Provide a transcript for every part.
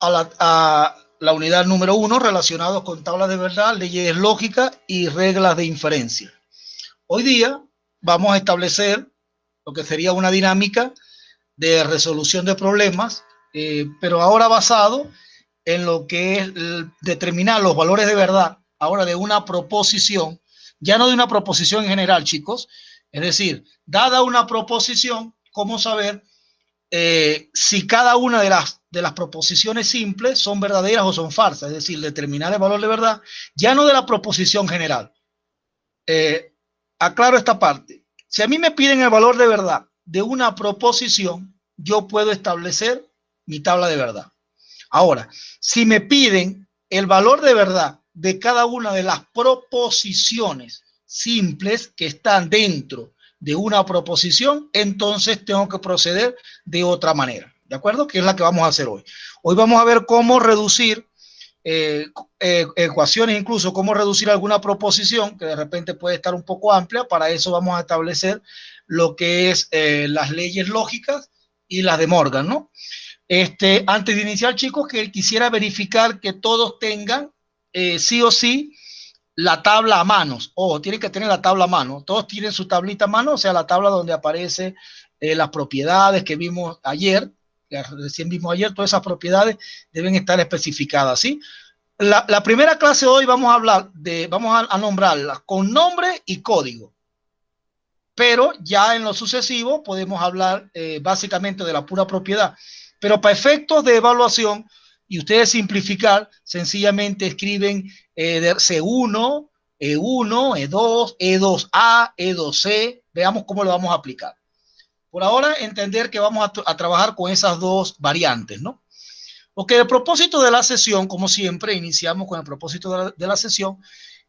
a la unidad número 1 relacionados con tablas de verdad, leyes lógicas y reglas de inferencia. Hoy día vamos a establecer lo que sería una dinámica de resolución de problemas, pero ahora basado en lo que es determinar los valores de verdad, ahora de una proposición, ya no de una proposición en general, chicos, es decir, dada una proposición, ¿cómo saber si cada una de las proposiciones simples son verdaderas o son falsas? Es decir, determinar el valor de verdad, ya no de la proposición general. Aclaro esta parte. Si a mí me piden el valor de verdad de una proposición, yo puedo establecer mi tabla de verdad. Ahora, si me piden el valor de verdad de cada una de las proposiciones simples que están dentro de una proposición, entonces tengo que proceder de otra manera, ¿de acuerdo? Que es la que vamos a hacer hoy. Hoy vamos a ver cómo reducir ecuaciones, incluso cómo reducir alguna proposición que de repente puede estar un poco amplia. Para eso vamos a establecer lo que es las leyes lógicas y las de Morgan, ¿no? Antes de iniciar, chicos, que quisiera verificar que todos tengan sí o sí la tabla a manos. Ojo, tienen que tener la tabla a mano. Todos tienen su tablita a mano, o sea, la tabla donde aparece las propiedades que vimos ayer, que recién vimos ayer. Todas esas propiedades deben estar especificadas, ¿sí? La primera clase de hoy vamos a hablar vamos a nombrarlas con nombre y código. Pero ya en lo sucesivo podemos hablar básicamente de la pura propiedad. Pero para efectos de evaluación y ustedes simplificar, sencillamente escriben C1, E1, E2, E2A, E2C. Veamos cómo lo vamos a aplicar. Por ahora, entender que vamos a trabajar con esas dos variantes, ¿no? Ok, el propósito de la sesión, como siempre, iniciamos con el propósito de la sesión,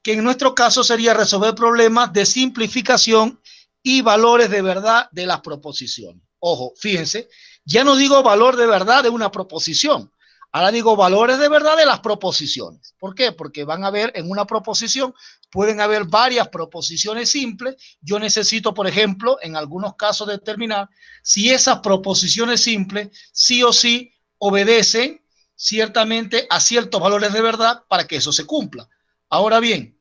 que en nuestro caso sería resolver problemas de simplificación y valores de verdad de las proposiciones. Ojo, fíjense, ya no digo valor de verdad de una proposición, ahora digo valores de verdad de las proposiciones. ¿Por qué? Porque van a haber en una proposición, pueden haber varias proposiciones simples. Yo necesito, por ejemplo, en algunos casos determinar si esas proposiciones simples sí o sí obedecen ciertamente a ciertos valores de verdad para que eso se cumpla. Ahora bien,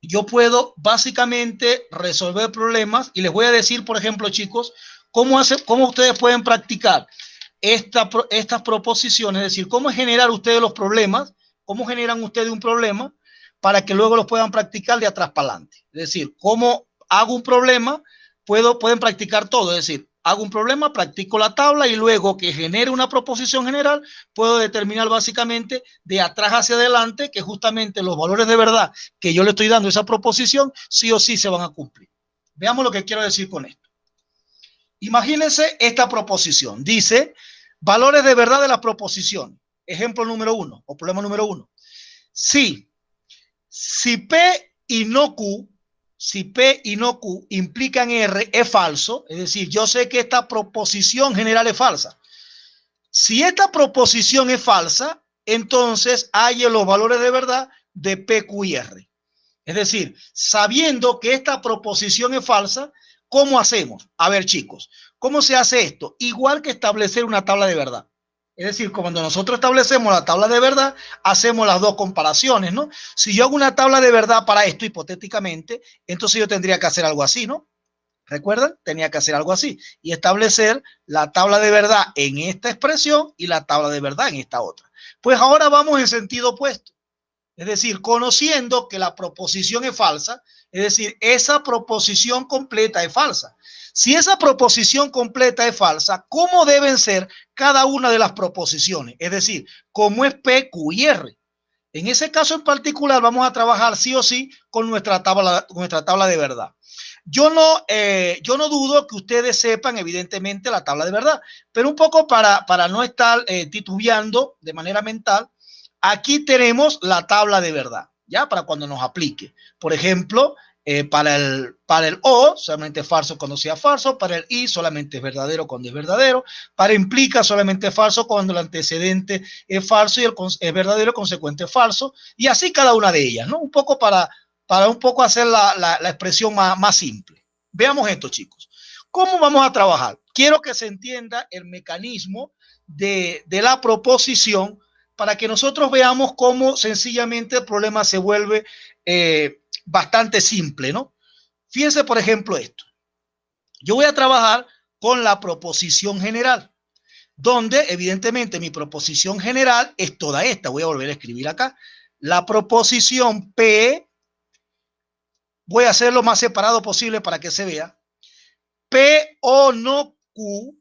yo puedo básicamente resolver problemas y les voy a decir, por ejemplo, chicos, cómo ustedes pueden practicar estas proposiciones, es decir, cómo generar ustedes los problemas, cómo generan ustedes un problema para que luego los puedan practicar de atrás para adelante. Es decir, cómo hago un problema, pueden practicar todo, es decir, hago un problema, practico la tabla y luego que genere una proposición general, puedo determinar básicamente de atrás hacia adelante que justamente los valores de verdad que yo le estoy dando a esa proposición sí o sí se van a cumplir. Veamos lo que quiero decir con esto. Imagínense esta proposición. Dice, valores de verdad de la proposición. Ejemplo número 1 o problema número 1. Si P y no Q, si P y no Q implican R, es falso. Es decir, yo sé que esta proposición general es falsa. Si esta proposición es falsa, entonces hay los valores de verdad de P, Q y R. Es decir, sabiendo que esta proposición es falsa, ¿cómo hacemos? A ver, chicos, ¿cómo se hace esto? Igual que establecer una tabla de verdad. Es decir, cuando nosotros establecemos la tabla de verdad, hacemos las dos comparaciones, ¿no? Si yo hago una tabla de verdad para esto, hipotéticamente, entonces yo tendría que hacer algo así, ¿no? ¿Recuerdan? Tenía que hacer algo así y establecer la tabla de verdad en esta expresión y la tabla de verdad en esta otra. Pues ahora vamos en sentido opuesto. Es decir, conociendo que la proposición es falsa, es decir, esa proposición completa es falsa. Si esa proposición completa es falsa, ¿cómo deben ser cada una de las proposiciones? Es decir, ¿cómo es P, Q y R? En ese caso en particular vamos a trabajar sí o sí con nuestra tabla de verdad. Yo no dudo que ustedes sepan evidentemente la tabla de verdad, pero un poco para no estar titubeando de manera mental, aquí tenemos la tabla de verdad, ¿ya? Para cuando nos aplique. Por ejemplo, para el O, solamente falso cuando sea falso. Para el I, solamente es verdadero cuando es verdadero. Para implica, solamente es falso cuando el antecedente es falso y es verdadero, consecuente es falso. Y así cada una de ellas, ¿no? Un poco para un poco hacer la expresión más simple. Veamos esto, chicos. ¿Cómo vamos a trabajar? quiero que se entienda el mecanismo de la proposición para que nosotros veamos cómo sencillamente el problema se vuelve bastante simple, ¿no? Fíjense, por ejemplo, esto. Yo voy a trabajar con la proposición general, donde evidentemente mi proposición general es toda esta. Voy a volver a escribir acá. La proposición P, voy a hacer lo más separado posible para que se vea. P o no Q,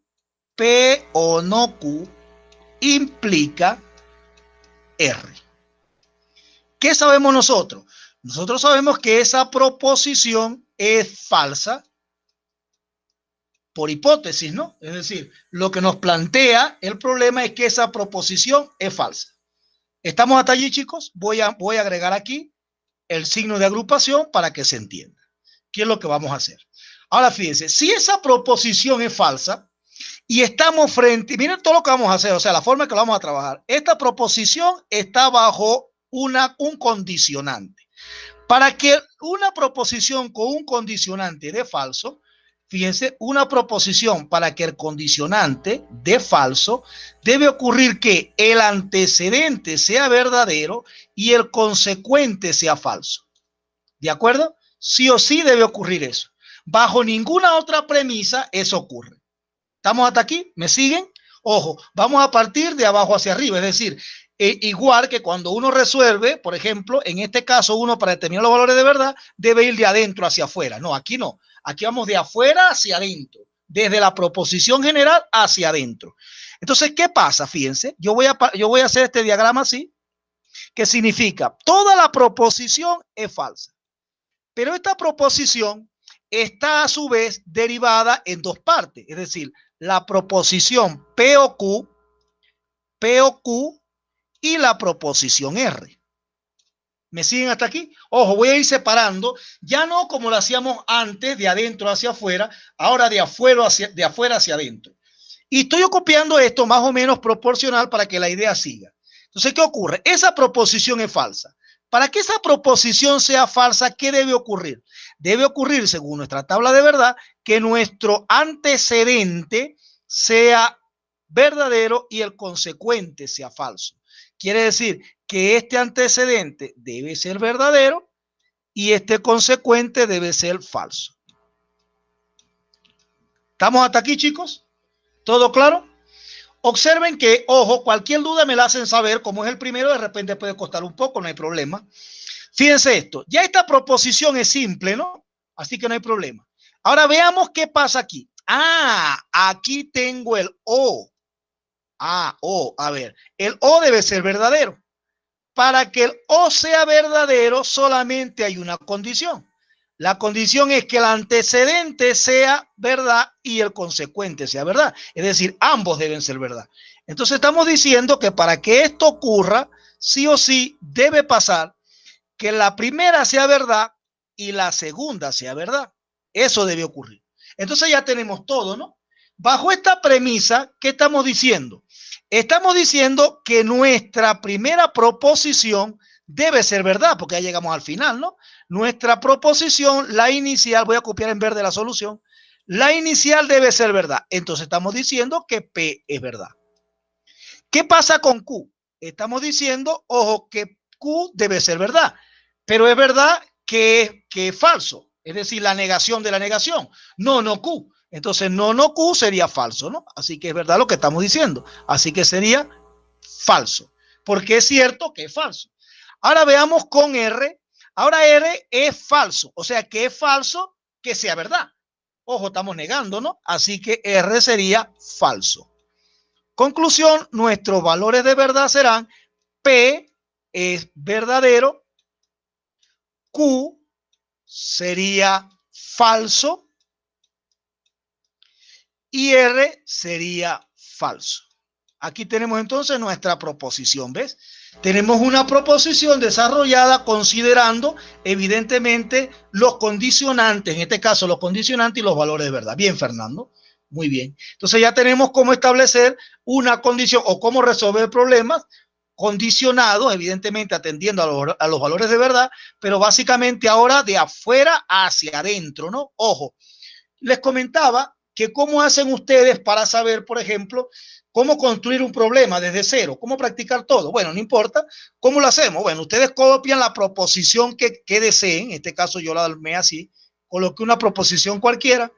P o no Q implica R. ¿Qué sabemos nosotros? Nosotros sabemos que esa proposición es falsa por hipótesis, ¿no? Es decir, lo que nos plantea el problema es que esa proposición es falsa. ¿Estamos hasta allí, chicos? Voy a agregar aquí el signo de agrupación para que se entienda. ¿Qué es lo que vamos a hacer? Ahora, fíjense, si esa proposición es falsa y estamos frente, miren todo lo que vamos a hacer, o sea, la forma que lo vamos a trabajar. Esta proposición está bajo un condicionante. Para que una proposición con un condicionante de falso, fíjense, una proposición para que el condicionante de falso debe ocurrir que el antecedente sea verdadero y el consecuente sea falso. ¿De acuerdo? Sí o sí debe ocurrir eso. Bajo ninguna otra premisa eso ocurre. ¿Estamos hasta aquí? ¿Me siguen? Ojo, vamos a partir de abajo hacia arriba, es decir, igual que cuando uno resuelve, por ejemplo, en este caso uno para determinar los valores de verdad debe ir de adentro hacia afuera. No, aquí no. Aquí vamos de afuera hacia adentro, desde la proposición general hacia adentro. Entonces, ¿qué pasa? Fíjense, yo voy a hacer este diagrama así, que significa toda la proposición es falsa. Pero esta proposición está a su vez derivada en dos partes, es decir, la proposición P o Q y la proposición R. ¿Me siguen hasta aquí? Ojo, voy a ir separando, ya no como lo hacíamos antes, de adentro hacia afuera, ahora de afuera hacia adentro. Y estoy copiando esto más o menos proporcional para que la idea siga. Entonces, ¿qué ocurre? Esa proposición es falsa. Para que esa proposición sea falsa, ¿qué debe ocurrir? Debe ocurrir, según nuestra tabla de verdad, que nuestro antecedente sea verdadero y el consecuente sea falso. Quiere decir que este antecedente debe ser verdadero y este consecuente debe ser falso. ¿Estamos hasta aquí, chicos? ¿Todo claro? Observen que, ojo, cualquier duda me la hacen saber, como es el primero, de repente puede costar un poco, no hay problema. Fíjense esto, ya esta proposición es simple, ¿no? Así que no hay problema. Ahora veamos qué pasa aquí. Ah, aquí tengo el O. A ver, el O debe ser verdadero. Para que el O sea verdadero, solamente hay una condición. La condición es que el antecedente sea verdad y el consecuente sea verdad. Es decir, ambos deben ser verdad. Entonces estamos diciendo que para que esto ocurra, sí o sí debe pasar que la primera sea verdad y la segunda sea verdad. Eso debe ocurrir. Entonces ya tenemos todo, ¿no? Bajo esta premisa, ¿qué estamos diciendo? Estamos diciendo que nuestra primera proposición debe ser verdad, porque ya llegamos al final, ¿no? Nuestra proposición, la inicial, voy a copiar en verde la solución, la inicial debe ser verdad. Entonces estamos diciendo que P es verdad. ¿Qué pasa con Q? Estamos diciendo, ojo, que Q debe ser verdad, pero es verdad que es falso, es decir, la negación de la negación. No Q. Entonces, no Q sería falso, ¿no? Así que es verdad lo que estamos diciendo. Así que sería falso, porque es cierto que es falso. Ahora veamos con R. Ahora R es falso, o sea que es falso que sea verdad. Ojo, estamos negando, ¿no? Así que R sería falso. Conclusión, nuestros valores de verdad serán P es verdadero, Q sería falso y R sería falso. Aquí tenemos entonces nuestra proposición, ¿ves? Tenemos una proposición desarrollada considerando evidentemente los condicionantes, en este caso los condicionantes y los valores de verdad. Bien, Fernando. Muy bien. Entonces ya tenemos cómo establecer una condición o cómo resolver problemas condicionados, evidentemente atendiendo a los valores de verdad, pero básicamente ahora de afuera hacia adentro, ¿no? Ojo, les comentaba que cómo hacen ustedes para saber, por ejemplo, cómo construir un problema desde cero, cómo practicar todo. Bueno, no importa, ¿cómo lo hacemos? Bueno, ustedes copian la proposición que deseen, en este caso yo la armé así, coloqué una proposición cualquiera,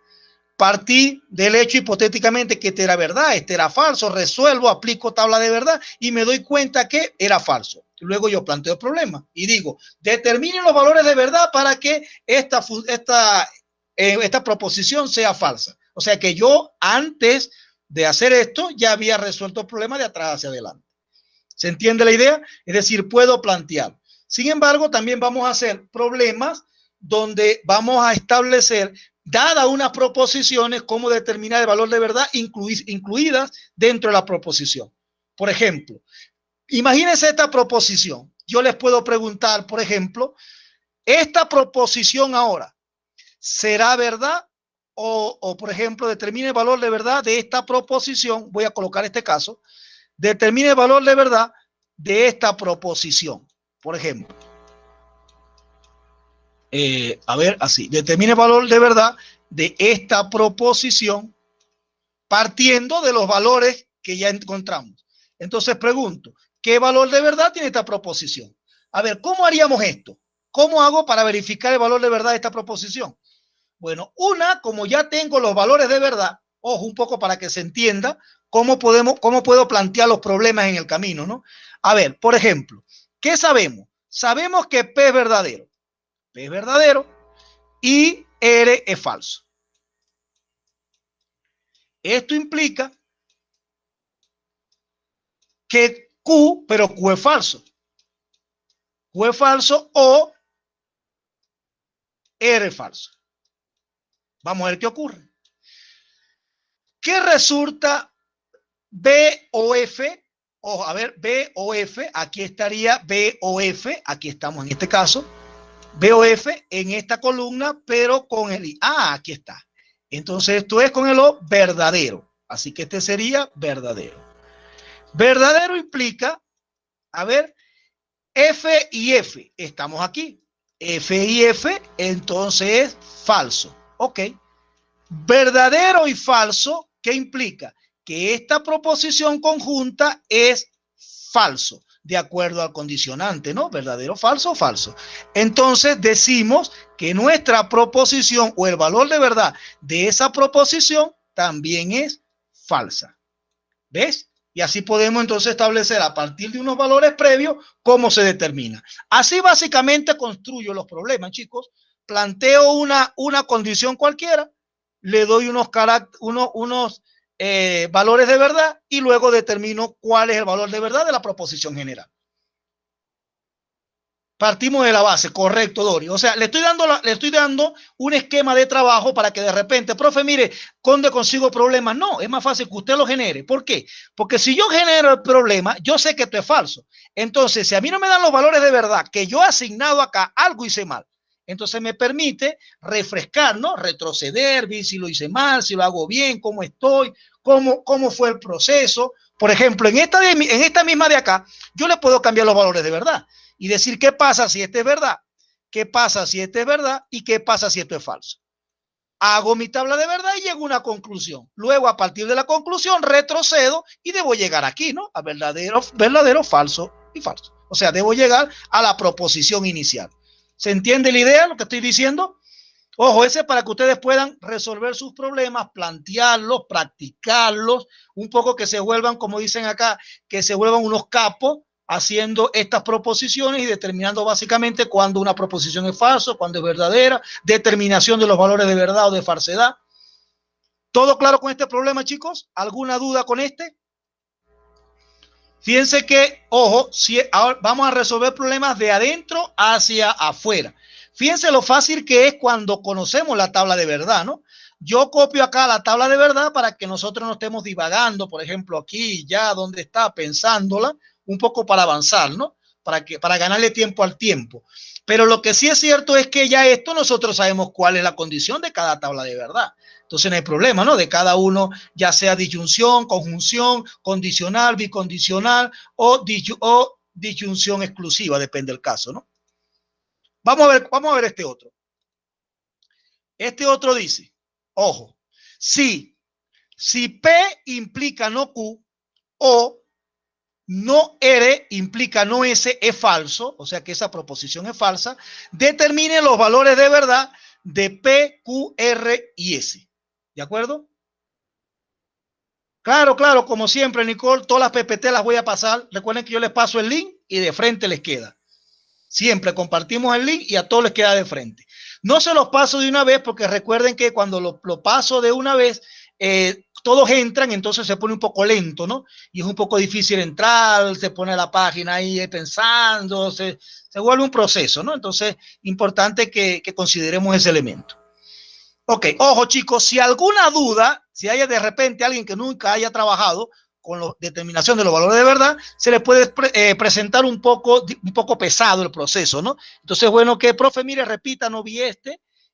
partí del hecho hipotéticamente que este era verdad, este era falso, resuelvo, aplico tabla de verdad y me doy cuenta que era falso. Luego yo planteo el problema y digo, determinen los valores de verdad para que esta proposición sea falsa. O sea que yo antes de hacer esto ya había resuelto el problema de atrás hacia adelante. ¿Se entiende la idea? Es decir, puedo plantear. Sin embargo, también vamos a hacer problemas donde vamos a establecer, dadas unas proposiciones, cómo determinar el valor de verdad incluidas dentro de la proposición. Por ejemplo, imagínense esta proposición. Yo les puedo preguntar, por ejemplo, esta proposición ahora, ¿será verdad? O, por ejemplo, determine el valor de verdad de esta proposición. Voy a colocar este caso. Determine el valor de verdad de esta proposición. Por ejemplo, a ver, así. Determine el valor de verdad de esta proposición partiendo de los valores que ya encontramos. Entonces pregunto, ¿qué valor de verdad tiene esta proposición? A ver, ¿cómo haríamos esto? ¿Cómo hago para verificar el valor de verdad de esta proposición? Bueno, como ya tengo los valores de verdad, ojo, un poco para que se entienda cómo puedo plantear los problemas en el camino, ¿no? A ver, por ejemplo, ¿qué sabemos? Sabemos que P es verdadero y R es falso. Esto implica que pero Q es falso. Q es falso o R es falso. Vamos a ver qué ocurre. ¿Qué resulta B o F? Ojo, a ver, B o F, aquí estaría B o F, aquí estamos en este caso, B o F en esta columna, pero con el I. Ah, aquí está. Entonces esto es con el O verdadero. Así que este sería verdadero. Verdadero implica, a ver, F y F, estamos aquí. F y F, entonces es falso. Ok. Verdadero y falso, ¿qué implica? Que esta proposición conjunta es falso, de acuerdo al condicionante, ¿no? Verdadero, falso, falso. Entonces decimos que nuestra proposición o el valor de verdad de esa proposición también es falsa. ¿Ves? Y así podemos entonces establecer a partir de unos valores previos cómo se determina. Así básicamente construyo los problemas, chicos. Planteo una condición cualquiera, le doy unos valores de verdad y luego determino cuál es el valor de verdad de la proposición general. Partimos de la base, correcto, Dori. O sea, le estoy dando un esquema de trabajo para que de repente, profe, mire, ¿dónde consigo problemas? No, es más fácil que usted lo genere. ¿Por qué? Porque si yo genero el problema, yo sé que esto es falso. Entonces, si a mí no me dan los valores de verdad que yo he asignado acá, algo hice mal. Entonces me permite refrescar, ¿no? Retroceder, ver si lo hice mal, si lo hago bien, cómo estoy, cómo fue el proceso. Por ejemplo, en esta misma de acá, yo le puedo cambiar los valores de verdad y decir qué pasa si este es verdad, qué pasa si este es verdad y qué pasa si esto es falso. Hago mi tabla de verdad y llego a una conclusión. Luego, a partir de la conclusión, retrocedo y debo llegar aquí, ¿no? A verdadero, falso y falso. O sea, debo llegar a la proposición inicial. ¿Se entiende la idea, lo que estoy diciendo? Ojo, ese es para que ustedes puedan resolver sus problemas, plantearlos, practicarlos, un poco que se vuelvan, como dicen acá, que se vuelvan unos capos haciendo estas proposiciones y determinando básicamente cuándo una proposición es falsa, cuándo es verdadera, determinación de los valores de verdad o de falsedad. ¿Todo claro con este problema, chicos? ¿Alguna duda con este? Fíjense que, ojo, ahora vamos a resolver problemas de adentro hacia afuera. Fíjense lo fácil que es cuando conocemos la tabla de verdad, ¿no? Yo copio acá la tabla de verdad para que nosotros no estemos divagando, por ejemplo, aquí, ya, donde está, pensándola, un poco para avanzar, ¿no? Para ganarle tiempo al tiempo. Pero lo que sí es cierto es que ya esto nosotros sabemos cuál es la condición de cada tabla de verdad. Entonces no hay problema, ¿no? De cada uno, ya sea disyunción, conjunción, condicional, bicondicional o disyunción exclusiva, depende del caso, ¿no? Vamos a ver este otro. Este otro dice, ojo, si Si P implica no Q o no R implica no S es falso, o sea que esa proposición es falsa, determine los valores de verdad de P, Q, R y S. ¿De acuerdo? Claro, claro, como siempre, Nicole, todas las PPT las voy a pasar. Recuerden que yo les paso el link y de frente les queda. Siempre compartimos el link y a todos les queda de frente. No se los paso de una vez porque recuerden que cuando lo paso de una vez, todos entran, entonces se pone un poco lento, ¿no? Y es un poco difícil entrar, se pone la página ahí pensando, se vuelve un proceso, ¿no? Entonces, importante que consideremos ese elemento. Ok, ojo chicos, si alguna duda, si hay de repente alguien que nunca haya trabajado con la determinación de los valores de verdad, se le puede presentar un poco pesado el proceso, ¿no? Entonces, bueno, que profe, mire, repita, no vi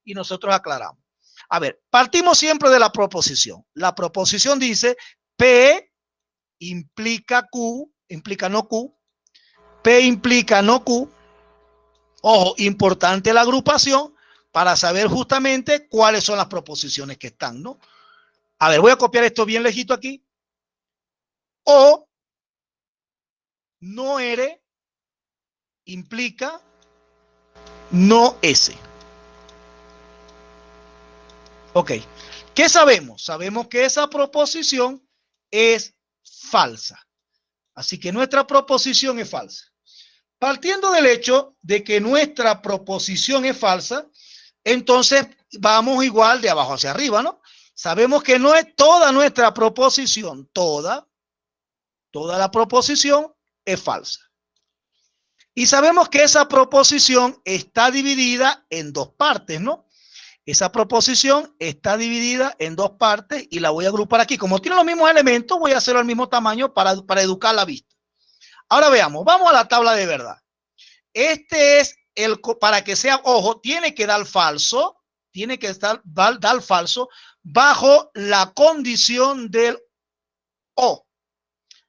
y nosotros aclaramos. A ver, partimos siempre de la proposición. La proposición dice P implica Q, implica no Q, P implica no Q. Ojo, importante la agrupación para saber justamente cuáles son las proposiciones que están, ¿no? A ver, voy a copiar esto bien lejito aquí. O no R implica no S. Ok. ¿Qué sabemos? Sabemos que esa proposición es falsa. Así que nuestra proposición es falsa. Partiendo del hecho de que nuestra proposición es falsa, entonces vamos igual de abajo hacia arriba, ¿no? Sabemos que no es toda nuestra proposición, toda la proposición es falsa. Y sabemos que esa proposición está dividida en dos partes, ¿no? Esa proposición está dividida en dos partes y la voy a agrupar aquí. Como tiene los mismos elementos, voy a hacerlo al mismo tamaño para educar la vista. Ahora veamos, vamos a la tabla de verdad. Este es el, para que sea, ojo, tiene que dar falso, tiene que dar falso bajo la condición del O.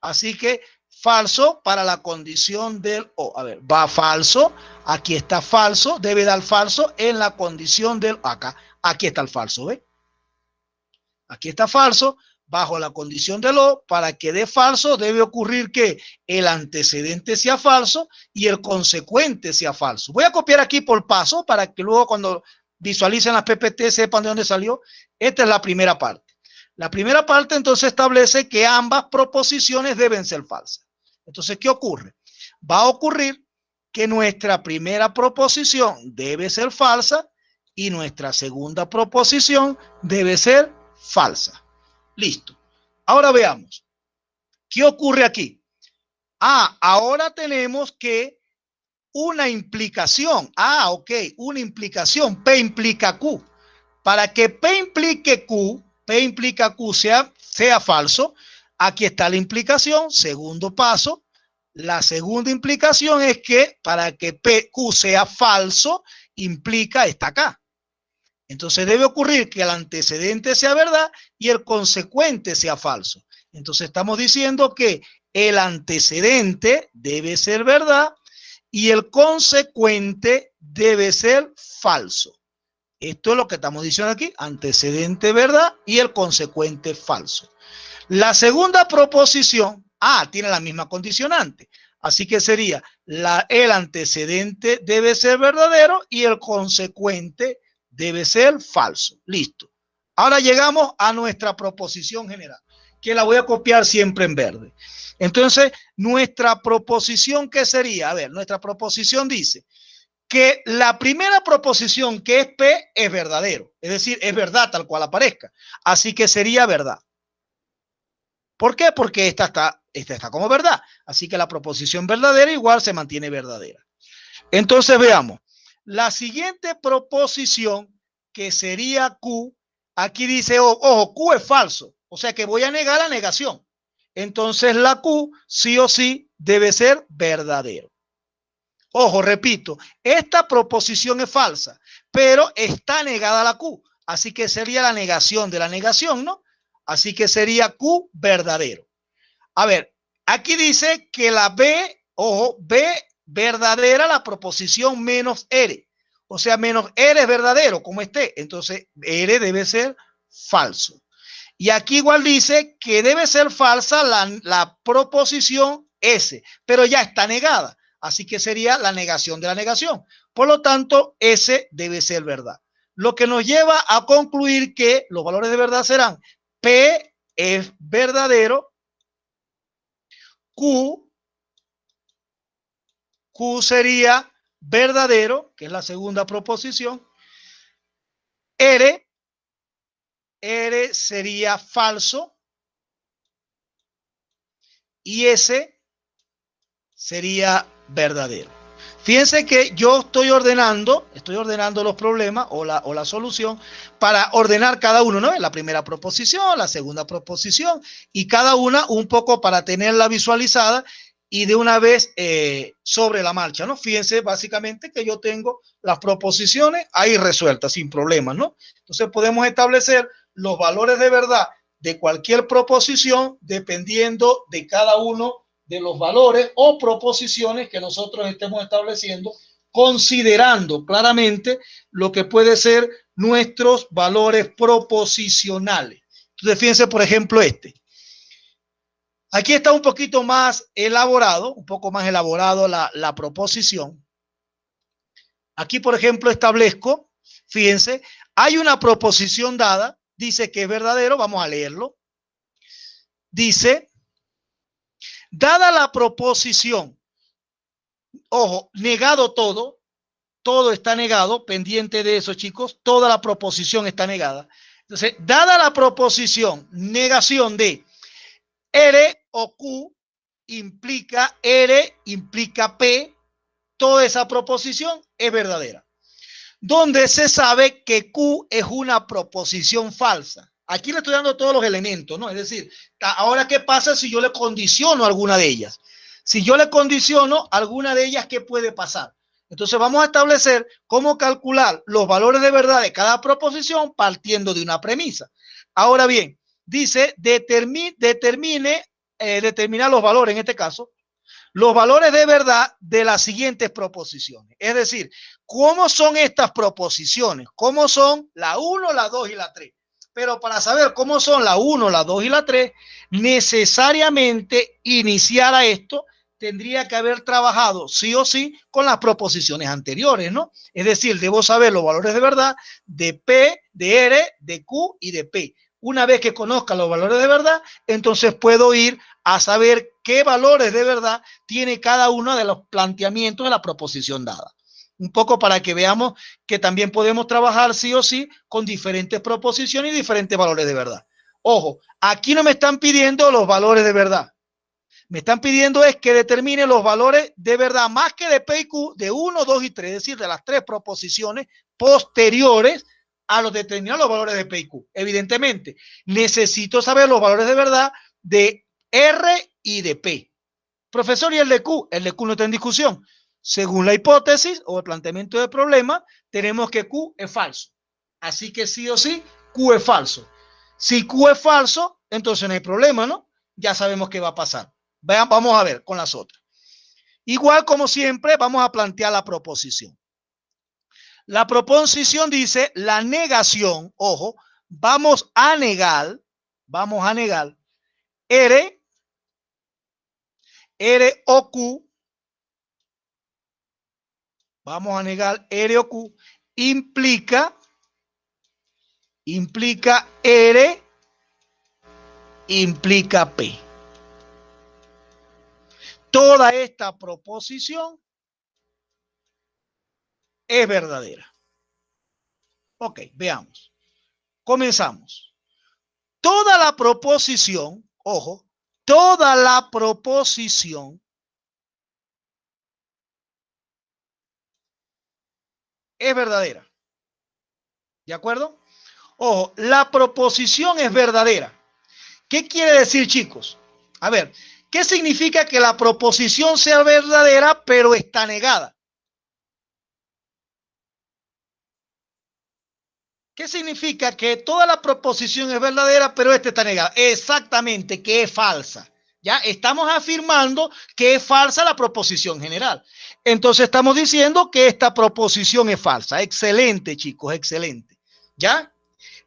Así que falso para la condición del O. A ver, va falso, aquí está falso, debe dar falso en la condición del acá. Aquí está el falso, ¿ve? Aquí está falso, bajo la condición del O, para que dé falso debe ocurrir que el antecedente sea falso y el consecuente sea falso. Voy a copiar aquí por paso para que luego cuando visualicen las PPT sepan de dónde salió. Esta es la primera parte. La primera parte entonces establece que ambas proposiciones deben ser falsas. Entonces, ¿qué ocurre? Va a ocurrir que nuestra primera proposición debe ser falsa y nuestra segunda proposición debe ser falsa. Listo. Ahora veamos. ¿Qué ocurre aquí? Ahora tenemos que una implicación. Ok, una implicación. P implica Q. Para que P implique Q, sea falso, aquí está la implicación. Segundo paso. La segunda implicación es que para que Q sea falso, implica está acá. Entonces debe ocurrir que el antecedente sea verdad y el consecuente sea falso. Entonces estamos diciendo que el antecedente debe ser verdad y el consecuente debe ser falso. Esto es lo que estamos diciendo aquí, antecedente verdad y el consecuente falso. La segunda proposición, tiene la misma condicionante. Así que sería el antecedente debe ser verdadero y el consecuente debe ser falso. Listo. Ahora llegamos a nuestra proposición general, que la voy a copiar siempre en verde. Entonces, nuestra proposición, ¿qué sería? A ver, nuestra proposición dice que la primera proposición, que es P, es verdadero. Es decir, es verdad tal cual aparezca. Así que sería verdad. ¿Por qué? Porque esta está como verdad. Así que la proposición verdadera igual se mantiene verdadera. Entonces veamos. La siguiente proposición, que sería Q, aquí dice, ojo, Q es falso. O sea que voy a negar la negación. Entonces la Q sí o sí debe ser verdadero. Ojo, repito, esta proposición es falsa, pero está negada la Q. Así que sería la negación de la negación, ¿no? Así que sería Q verdadero. A ver, aquí dice que la B, ojo, B verdadera, la proposición menos R. O sea, menos R es verdadero, como esté. Entonces, R debe ser falso. Y aquí igual dice que debe ser falsa la proposición S, pero ya está negada. Así que sería la negación de la negación. Por lo tanto, S debe ser verdad. Lo que nos lleva a concluir que los valores de verdad serán P es verdadero, Q sería verdadero, que es la segunda proposición, R sería falso y S sería verdadero. Fíjense que yo estoy ordenando los problemas o la solución para ordenar cada uno, ¿no? La primera proposición, la segunda proposición y cada una un poco para tenerla visualizada y de una vez sobre la marcha, ¿no? Fíjense básicamente que yo tengo las proposiciones ahí resueltas sin problemas, ¿no? Entonces podemos establecer los valores de verdad de cualquier proposición dependiendo de cada uno de los valores o proposiciones que nosotros estemos estableciendo, considerando claramente lo que puede ser nuestros valores proposicionales. Entonces, fíjense, por ejemplo, este. Aquí está un poquito más elaborado, la proposición. Aquí, por ejemplo, establezco, fíjense, hay una proposición dada, dice que es verdadero, vamos a leerlo. Dice, dada la proposición, ojo, negado todo está negado, pendiente de eso, chicos, toda la proposición está negada. Entonces, dada la proposición, negación de R o Q implica R, implica P, toda esa proposición es verdadera. Donde se sabe que Q es una proposición falsa. Aquí le estoy dando todos los elementos, ¿no? Es decir, ahora, ¿qué pasa si yo le condiciono alguna de ellas? Si yo le condiciono alguna de ellas, ¿qué puede pasar? Entonces vamos a establecer cómo calcular los valores de verdad de cada proposición partiendo de una premisa. Ahora bien, dice determinar los valores, en este caso, los valores de verdad de las siguientes proposiciones. Es decir, ¿cómo son estas proposiciones? ¿Cómo son la 1, la 2 y la 3? Pero para saber cómo son la 1, la 2 y la 3, necesariamente iniciar a esto tendría que haber trabajado sí o sí con las proposiciones anteriores, ¿no? Es decir, debo saber los valores de verdad de P, de R, de Q y de P. Una vez que conozca los valores de verdad, entonces puedo ir a saber qué valores de verdad tiene cada uno de los planteamientos de la proposición dada. Un poco para que veamos que también podemos trabajar sí o sí con diferentes proposiciones y diferentes valores de verdad. Ojo, aquí no me están pidiendo los valores de verdad. Me están pidiendo es que determine los valores de verdad más que de P y Q de 1, 2 y 3, es decir, de las tres proposiciones posteriores a los determinar los valores de P y Q. Evidentemente, necesito saber los valores de verdad de R y de P. Profesor, ¿y el de Q? El de Q no está en discusión. Según la hipótesis o el planteamiento del problema, tenemos que Q es falso. Así que sí o sí, Q es falso. Si Q es falso, entonces no hay problema, ¿no? Ya sabemos qué va a pasar. Vean, vamos a ver con las otras. Igual como siempre, vamos a plantear la proposición. La proposición dice la negación, ojo, vamos a negar R o Q, vamos a negar R o Q, implica R, implica P. Toda esta proposición es verdadera. Ok, veamos. Comenzamos. Toda la proposición, ojo, toda la proposición es verdadera. ¿De acuerdo? Ojo, la proposición es verdadera. ¿Qué quiere decir, chicos? A ver, ¿qué significa que la proposición sea verdadera pero está negada? ¿Qué significa que toda la proposición es verdadera pero esta está negada? Exactamente, que es falsa. Ya estamos afirmando que es falsa la proposición general. Entonces estamos diciendo que esta proposición es falsa. Excelente, chicos, excelente. ¿Ya?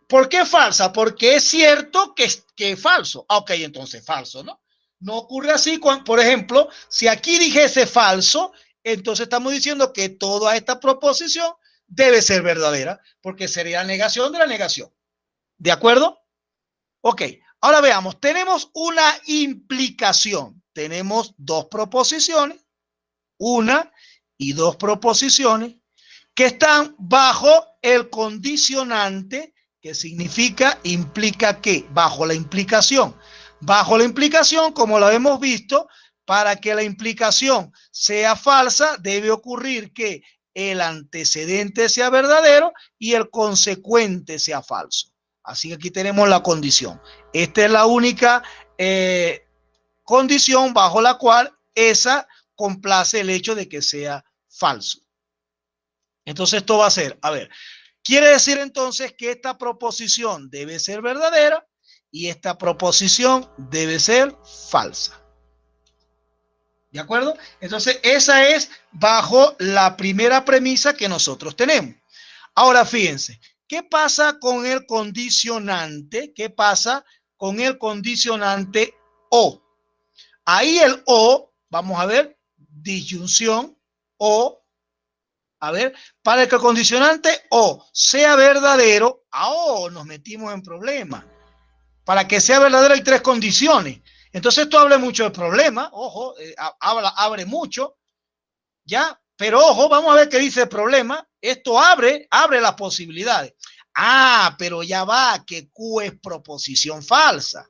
¿Por qué falsa? Porque es cierto que es falso. Ok, entonces falso, ¿no? No ocurre así, por ejemplo, si aquí dijese falso, entonces estamos diciendo que toda esta proposición debe ser verdadera, porque sería negación de la negación. ¿De acuerdo? Ok, ahora veamos, tenemos una implicación. Tenemos dos proposiciones, una y dos proposiciones, que están bajo el condicionante, que significa, implica que, bajo la implicación. Bajo la implicación, como lo hemos visto, para que la implicación sea falsa, debe ocurrir que el antecedente sea verdadero y el consecuente sea falso. Así que aquí tenemos la condición. Esta es la única condición bajo la cual esa complace el hecho de que sea falso. Entonces esto va a ser, a ver, quiere decir entonces que esta proposición debe ser verdadera y esta proposición debe ser falsa. ¿De acuerdo? Entonces esa es bajo la primera premisa que nosotros tenemos. Ahora fíjense, ¿qué pasa con el condicionante? ¿Qué pasa con el condicionante o? Ahí el o, vamos a ver, disyunción o. A ver, para que el condicionante o sea verdadero, nos metimos en problemas. Para que sea verdadero hay tres condiciones. Entonces esto habla mucho del problema, ojo, abre mucho, ¿ya? Pero ojo, vamos a ver qué dice el problema. Esto abre las posibilidades. Pero ya va, que Q es proposición falsa.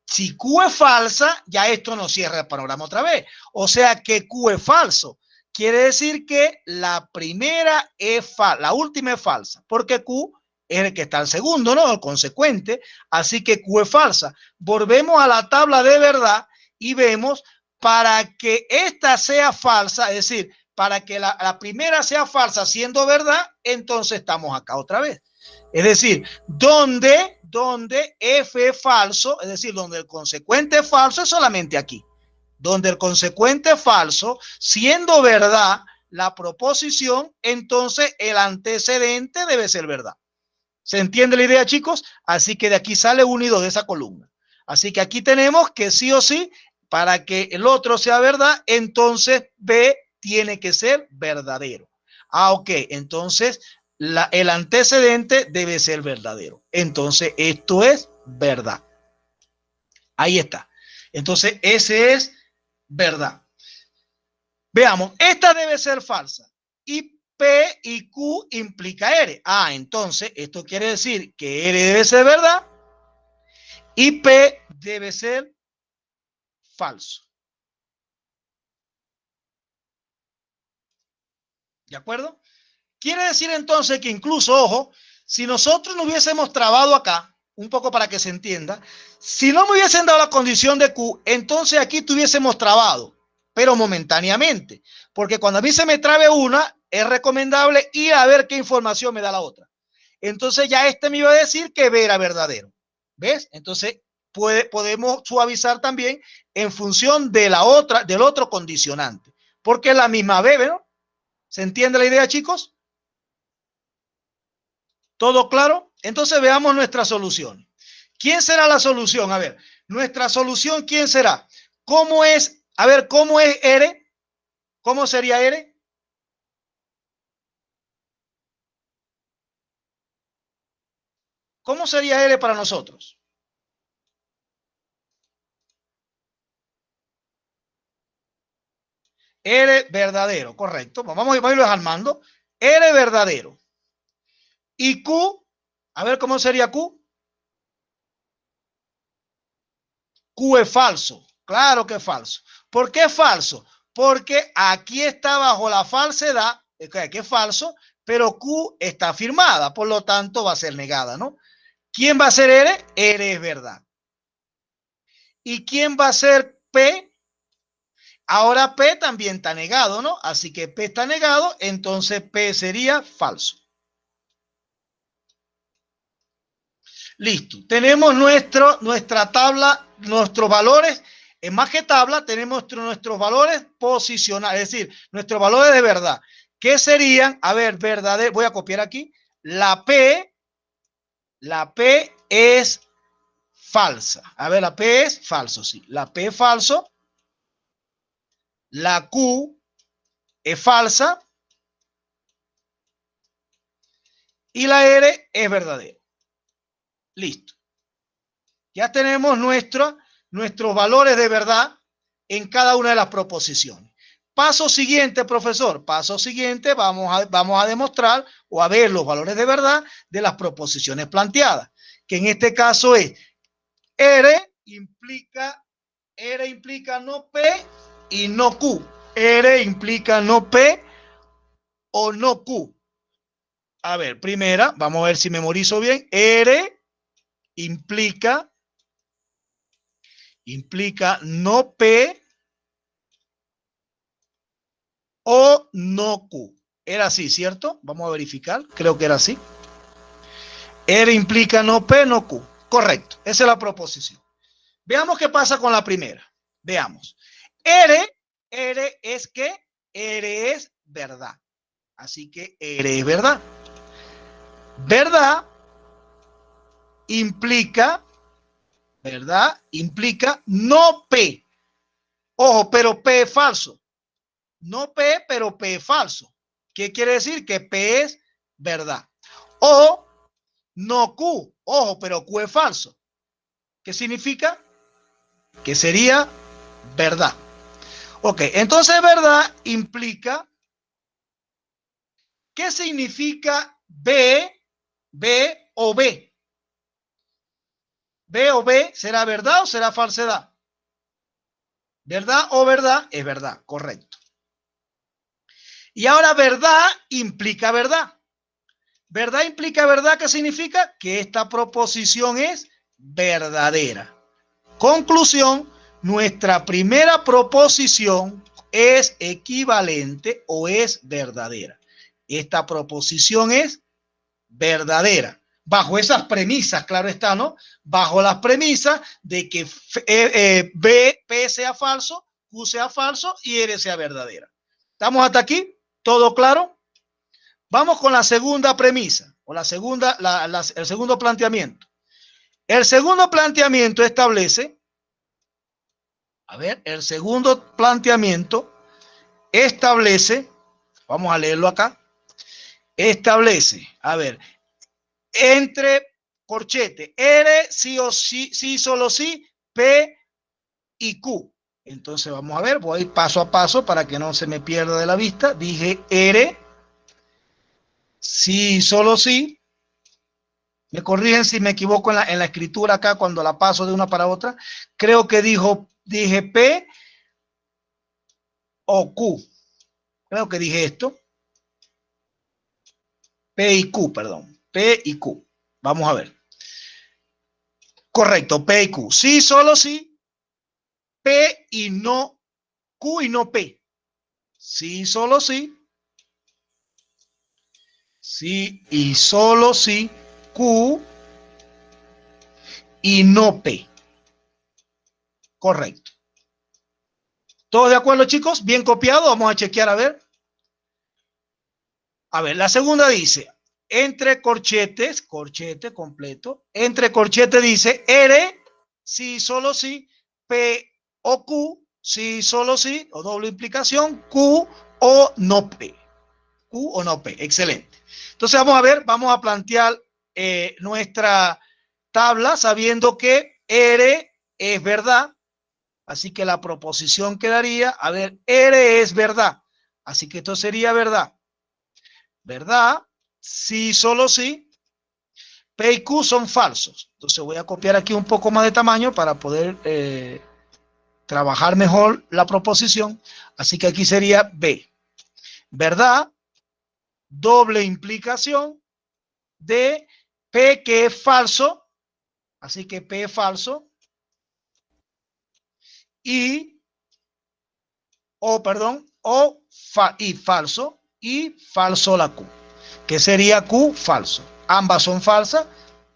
Si Q es falsa, ya esto nos cierra el panorama otra vez. O sea que Q es falso. Quiere decir que la primera es falsa, la última es falsa, porque Q es el que está al segundo, ¿no? El consecuente. Así que Q es falsa. Volvemos a la tabla de verdad y vemos para que esta sea falsa, es decir, para que la primera sea falsa siendo verdad, entonces estamos acá otra vez. Es decir, donde F es falso, es decir, donde el consecuente es falso, es solamente aquí. Donde el consecuente es falso, siendo verdad la proposición, entonces el antecedente debe ser verdad. ¿Se entiende la idea, chicos? Así que de aquí sale 1 y 2 de esa columna. Así que aquí tenemos que sí o sí, para que el otro sea verdad, entonces B tiene que ser verdadero. Ok, entonces el antecedente debe ser verdadero. Entonces esto es verdad. Ahí está. Entonces ese es verdad. Veamos, esta debe ser falsa. Y P y Q implica R. Entonces esto quiere decir que R debe ser verdad y P debe ser falso. ¿De acuerdo? Quiere decir entonces que incluso, ojo, si nosotros nos hubiésemos trabado acá, un poco para que se entienda, si no me hubiesen dado la condición de Q, entonces aquí tuviésemos trabado, pero momentáneamente, porque cuando a mí se me trabe una, es recomendable ir a ver qué información me da la otra. Entonces ya me iba a decir que B era verdadero. ¿Ves? Entonces podemos suavizar también en función de del otro condicionante, porque es la misma B, ¿no? ¿Se entiende la idea, chicos? ¿Todo claro? Entonces veamos nuestra solución. ¿Quién será la solución? A ver, nuestra solución, ¿quién será? ¿Cómo es? A ver, ¿cómo es R? ¿Cómo sería R? ¿Cómo sería R para nosotros? R verdadero, correcto. Vamos a irlo desarmando. R verdadero. Y Q, a ver cómo sería Q. Q es falso. Claro que es falso. ¿Por qué es falso? Porque aquí está bajo la falsedad, que es falso, pero Q está afirmada, por lo tanto va a ser negada, ¿no? ¿Quién va a ser R? R es verdad. ¿Y quién va a ser P? Ahora P también está negado, ¿no? Así que P está negado, entonces P sería falso. Listo. Tenemos nuestra tabla, nuestros valores. En más que tabla, tenemos nuestros valores posicionales, es decir, nuestros valores de verdad. ¿Qué serían? A ver, verdadero. Voy a copiar aquí. La P La P es falsa. A ver, la P es falso, sí. La P es falso. La Q es falsa. Y la R es verdadera. Listo. Ya tenemos nuestros valores de verdad en cada una de las proposiciones. Paso siguiente, profesor. Paso siguiente, vamos a demostrar o a ver los valores de verdad de las proposiciones planteadas. Que en este caso es R implica no P y no Q. R implica no P o no Q. A ver, primera, vamos a ver si memorizo bien. R implica no P o no Q. Era así, ¿cierto? Vamos a verificar. Creo que era así. R implica no P, no Q. Correcto. Esa es la proposición. Veamos qué pasa con la primera. Veamos. R es que R es verdad. Así que R es verdad. Verdad implica no P. Ojo, pero P es falso. No P, pero P es falso. ¿Qué quiere decir? Que P es verdad. O no Q. Ojo, pero Q es falso. ¿Qué significa? Que sería verdad. Ok, entonces verdad implica. ¿Qué significa B o B? B o B, ¿será verdad o será falsedad? ¿Verdad o verdad? Es verdad, correcto. Y ahora verdad implica verdad. ¿Verdad implica verdad? ¿Qué significa? Que esta proposición es verdadera. Conclusión, nuestra primera proposición es equivalente o es verdadera. Esta proposición es verdadera. Bajo esas premisas, claro está, ¿no? Bajo las premisas de que P sea falso, Q sea falso y R sea verdadera. ¿Estamos hasta aquí? ¿Todo claro? Vamos con la segunda premisa o el segundo planteamiento. El segundo planteamiento establece, el segundo planteamiento establece, vamos a leerlo acá, establece, entre corchete, R, sí o sí, sí, solo sí, P y Q. Entonces vamos a ver, voy a ir paso a paso para que no se me pierda de la vista. Dije R, sí, solo sí. Me corrigen si me equivoco en la escritura acá cuando la paso de una para otra. Creo que dije P o Q. Creo que dije esto. P y Q, perdón. P y Q. Vamos a ver. Correcto, P y Q. Sí, solo sí. P y no Q y no P. Sí, solo sí. Sí y solo sí. Q y no P. Correcto. ¿Todos de acuerdo, chicos? Bien copiado. Vamos a chequear a ver. A ver, la segunda dice, entre corchetes, corchete completo, entre corchetes dice R, sí, solo sí, P o Q, sí, solo sí, o doble implicación, Q o no P. Q o no P, excelente. Entonces vamos a ver, vamos a plantear nuestra tabla sabiendo que R es verdad, así que la proposición quedaría, R es verdad, así que esto sería verdad. ¿Verdad? Sí, solo sí. P y Q son falsos. Entonces voy a copiar aquí un poco más de tamaño para poder trabajar mejor la proposición. Así que aquí sería B. ¿Verdad? Doble implicación de P que es falso. Así que P es falso. Y, y falso. Y falso la Q. Que sería Q falso. Ambas son falsas.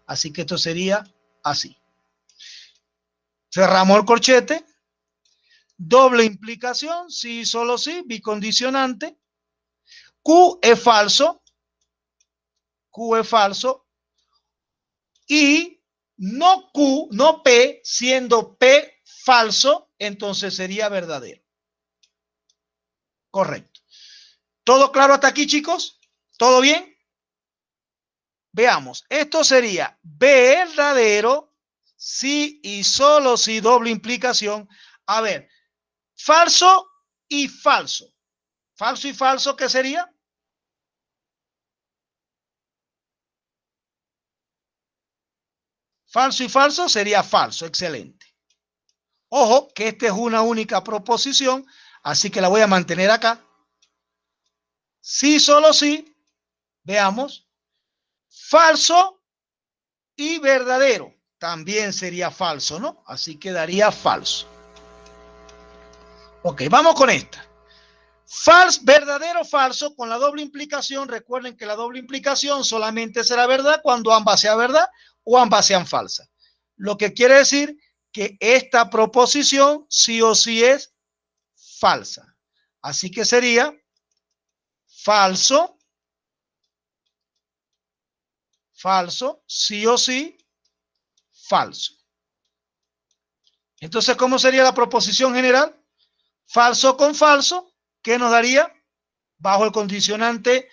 Así que esto sería así. Cerramos el corchete. Doble implicación, sí, solo sí, bicondicionante. Q es falso. Q es falso. y no Q, no P, siendo P falso, entonces sería verdadero. Correcto. ¿Todo claro hasta aquí, chicos? ¿Todo bien? Veamos, esto sería verdadero si y solo si doble implicación. A ver, falso y falso. Falso y falso, ¿qué sería? Falso y falso sería falso, excelente. Ojo, que esta es una única proposición, así que la voy a mantener acá. Sí, solo sí, veamos. Falso y verdadero, también sería falso, ¿no? Así quedaría falso. Ok, vamos con esta. Falso, verdadero, falso, con la doble implicación. Recuerden que la doble implicación solamente será verdad cuando ambas sean verdad o ambas sean falsas. Lo que quiere decir que esta proposición sí o sí es falsa. Así que sería falso, falso, sí o sí, falso. Entonces, ¿cómo sería la proposición general? Falso con falso, ¿qué nos daría? Bajo el condicionante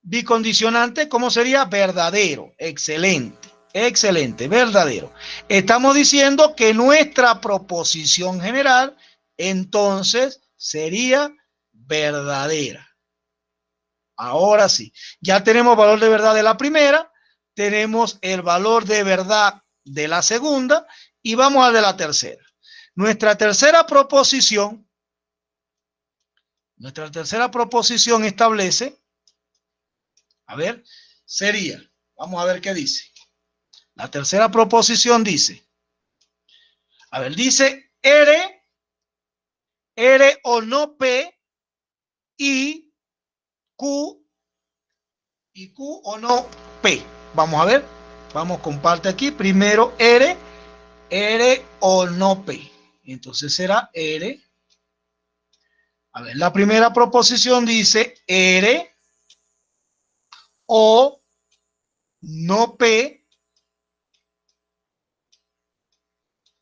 bicondicionante, ¿cómo sería? Verdadero. Excelente, excelente, verdadero. Estamos diciendo que nuestra proposición general entonces sería verdadera. Ahora sí, ya tenemos valor de verdad de la primera, tenemos el valor de verdad de la segunda y vamos a de la tercera. Nuestra tercera proposición establece, a ver, sería, vamos a ver qué dice. La tercera proposición dice, a ver, dice R o no P y Q o no P. Vamos a ver, vamos, comparte aquí. Primero R o no P. Entonces será R. A ver, la primera proposición dice R o no P.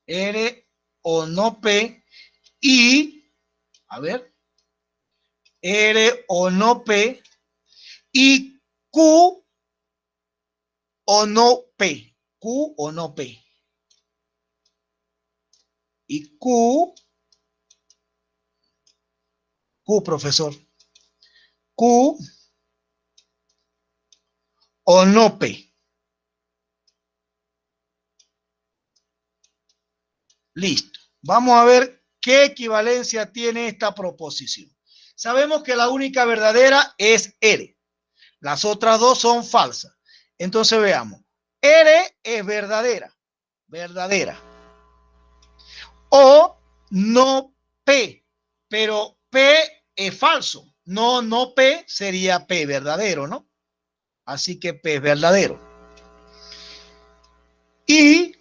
R o no P y, a ver, R o no P y Q o no P. Q o no P. Y Q, profesor. Q o no P. Listo. Vamos a ver qué equivalencia tiene esta proposición. Sabemos que la única verdadera es R. Las otras dos son falsas. Entonces veamos. R es verdadera. Verdadera. O no P. Pero P es falso. No P sería P verdadero, ¿no? Así que P es verdadero. Y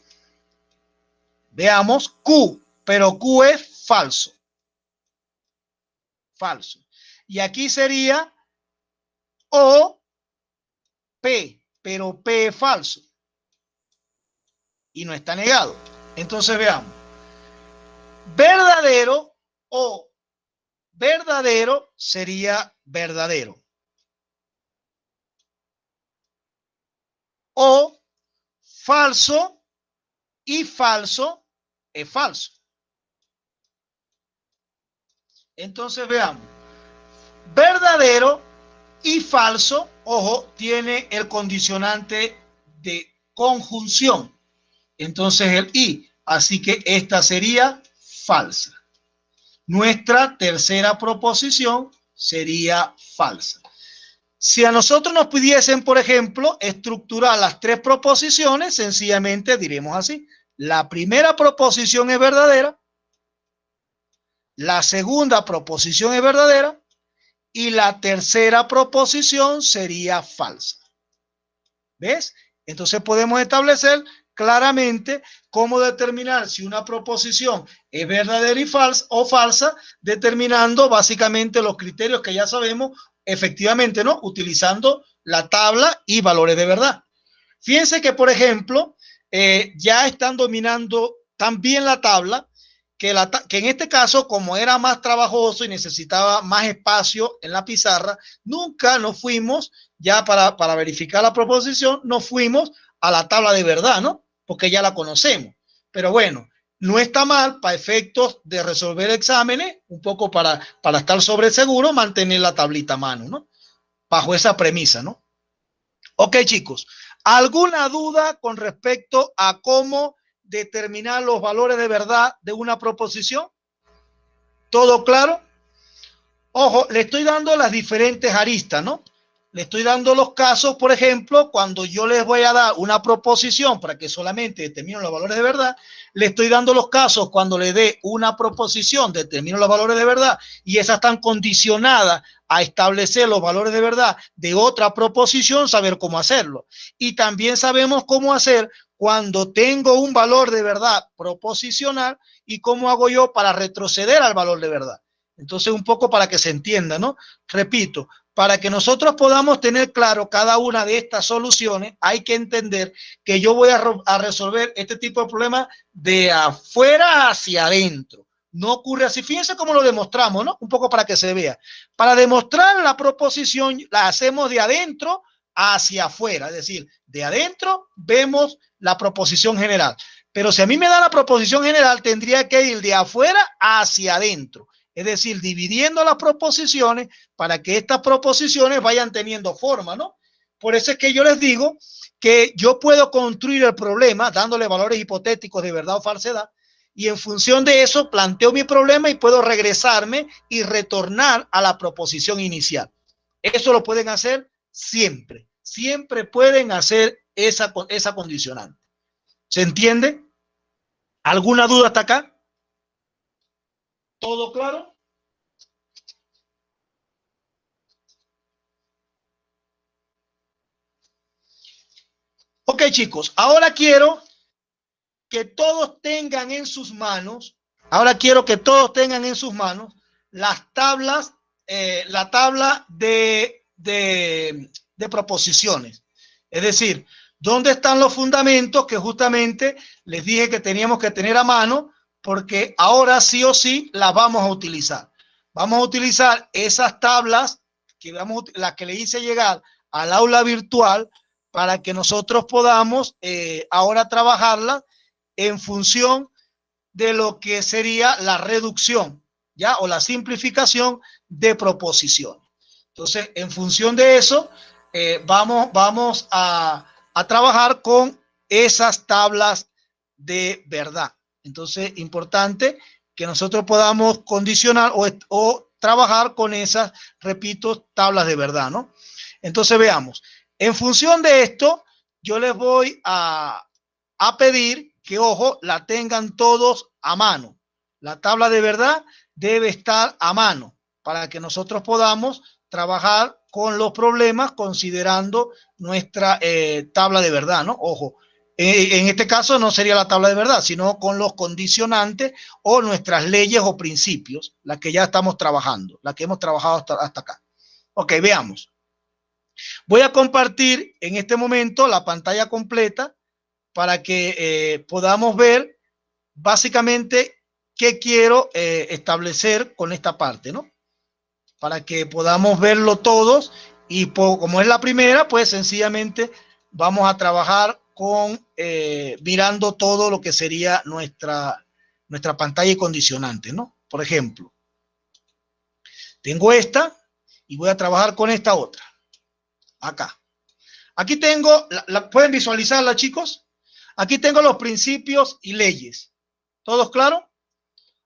veamos Q, pero Q es falso. Falso. Y aquí sería O P, pero P es falso. Y no está negado. Entonces veamos. Verdadero o verdadero sería verdadero. O falso y falso es falso. Entonces veamos. Verdadero y falso, ojo, tiene el condicionante de conjunción. Entonces el y. Así que esta sería falsa. Nuestra tercera proposición sería falsa. Si a nosotros nos pidiesen, por ejemplo, estructurar las tres proposiciones, sencillamente diremos así. La primera proposición es verdadera, la segunda proposición es verdadera y la tercera proposición sería falsa. ¿Ves? Entonces podemos establecer claramente cómo determinar si una proposición es verdadera y falsa o falsa, determinando básicamente los criterios que ya sabemos efectivamente, ¿no? Utilizando la tabla y valores de verdad. Fíjense que, por ejemplo, ya están dominando tan bien la tabla que en este caso, como era más trabajoso y necesitaba más espacio en la pizarra, nunca nos fuimos, ya para verificar la proposición, nos fuimos a la tabla de verdad, ¿no? Porque ya la conocemos. Pero bueno, no está mal para efectos de resolver exámenes, un poco para estar sobre seguro, mantener la tablita a mano, ¿no? Bajo esa premisa, ¿no? Ok, chicos, ¿alguna duda con respecto a cómo determinar los valores de verdad de una proposición? ¿Todo claro? Ojo, le estoy dando las diferentes aristas, ¿no? Le estoy dando los casos, por ejemplo, cuando yo les voy a dar una proposición para que solamente determinen los valores de verdad, le estoy dando los casos cuando le dé una proposición, determino los valores de verdad y esas están condicionadas a establecer los valores de verdad de otra proposición, saber cómo hacerlo. Y también sabemos cómo hacer cuando tengo un valor de verdad proposicional y cómo hago yo para retroceder al valor de verdad. Entonces, un poco para que se entienda, ¿no? Repito, para que nosotros podamos tener claro cada una de estas soluciones, hay que entender que yo voy a resolver este tipo de problemas de afuera hacia adentro. No ocurre así. Fíjense cómo lo demostramos, ¿no? Un poco para que se vea. Para demostrar la proposición, la hacemos de adentro hacia afuera. Es decir, de adentro vemos la proposición general. Pero si a mí me da la proposición general, tendría que ir de afuera hacia adentro. Es decir, dividiendo las proposiciones para que estas proposiciones vayan teniendo forma, ¿no? Por eso es que yo les digo que yo puedo construir el problema dándole valores hipotéticos de verdad o falsedad y en función de eso planteo mi problema y puedo regresarme y retornar a la proposición inicial. Eso lo pueden hacer siempre. Siempre pueden hacer esa condicionante. ¿Se entiende? ¿Alguna duda hasta acá? ¿Todo claro? Ok, chicos, ahora quiero que todos tengan en sus manos, las tablas, la tabla de proposiciones. Es decir, ¿dónde están los fundamentos que justamente les dije que teníamos que tener a mano? Porque ahora sí o sí las vamos a utilizar. Vamos a utilizar esas tablas, las que le hice llegar al aula virtual, para que nosotros podamos ahora trabajarlas en función de lo que sería la reducción, ¿ya? O la simplificación de proposiciones. Entonces, en función de eso, vamos a trabajar con esas tablas de verdad. Entonces, importante que nosotros podamos condicionar o trabajar con esas, repito, tablas de verdad, ¿no? Entonces, veamos. En función de esto, yo les voy a pedir que, ojo, la tengan todos a mano. La tabla de verdad debe estar a mano para que nosotros podamos trabajar con los problemas considerando nuestra tabla de verdad, ¿no? Ojo, en este caso no sería la tabla de verdad, sino con los condicionantes o nuestras leyes o principios, las que ya estamos trabajando, las que hemos trabajado hasta acá. Ok, veamos. Voy a compartir en este momento la pantalla completa para que podamos ver básicamente qué quiero establecer con esta parte, ¿no? Para que podamos verlo todos y como es la primera, pues sencillamente vamos a trabajar con mirando todo lo que sería nuestra pantalla y condicionante, ¿no? Por ejemplo, tengo esta y voy a trabajar con esta otra. Acá. Aquí tengo, ¿pueden visualizarla, chicos? Aquí tengo los principios y leyes. ¿Todos claros?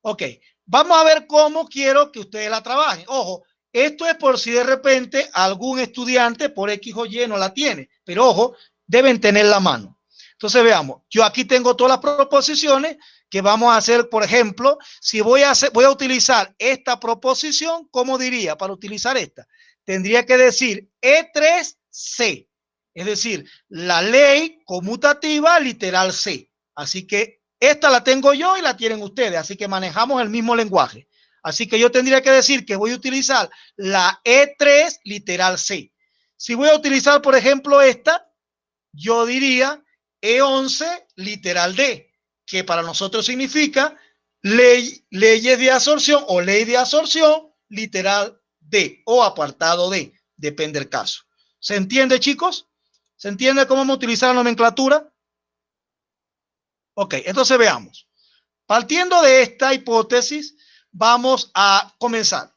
Ok. Vamos a ver cómo quiero que ustedes la trabajen. Ojo, esto es por si de repente algún estudiante por X o Y no la tiene. Pero ojo, deben tener la mano. Entonces veamos. Yo aquí tengo todas las proposiciones que vamos a hacer. Por ejemplo, si voy a utilizar esta proposición, ¿cómo diría para utilizar esta? Tendría que decir E3C. Es decir, la ley conmutativa literal C. Así que esta la tengo yo y la tienen ustedes. Así que manejamos el mismo lenguaje. Así que yo tendría que decir que voy a utilizar la E3 literal C. Si voy a utilizar, por ejemplo, esta, yo diría E11 literal D, que para nosotros significa leyes de absorción o ley de absorción literal D o apartado D, depende del caso. ¿Se entiende, chicos? ¿Se entiende cómo vamos a utilizar la nomenclatura? Ok, entonces veamos. Partiendo de esta hipótesis, vamos a comenzar.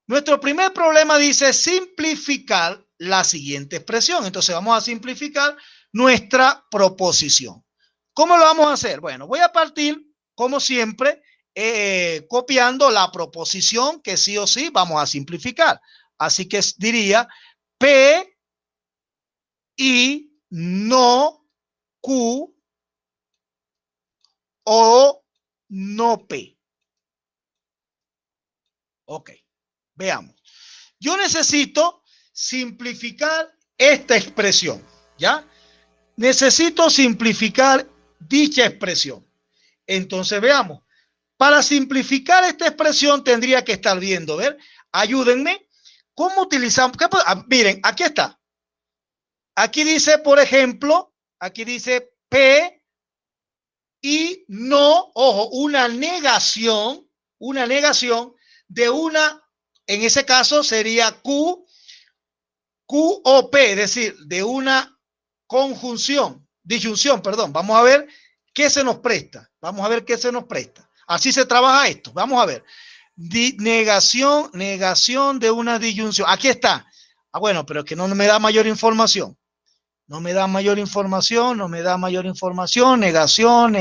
Nuestro primer problema dice simplificar la siguiente expresión. Entonces vamos a simplificar nuestra proposición. ¿Cómo lo vamos a hacer? Bueno, voy a partir, como siempre, copiando la proposición que sí o sí vamos a simplificar. Así que diría P y no Q o no P. Ok, veamos. Yo necesito simplificar esta expresión, ¿ya? Necesito simplificar dicha expresión. Entonces veamos. Para simplificar esta expresión tendría que estar viendo, ¿ver? Ayúdenme. ¿Cómo utilizamos? Miren, aquí está. Aquí dice, por ejemplo, aquí dice P y no, ojo, una negación de una, en ese caso sería Q o P, es decir, de una disyunción, perdón. Vamos a ver qué se nos presta. Vamos a ver qué se nos presta. Así se trabaja esto. Vamos a ver. Negación de una disyunción. Aquí está. Ah, bueno, pero que no me da mayor información. No me da mayor información. Negación.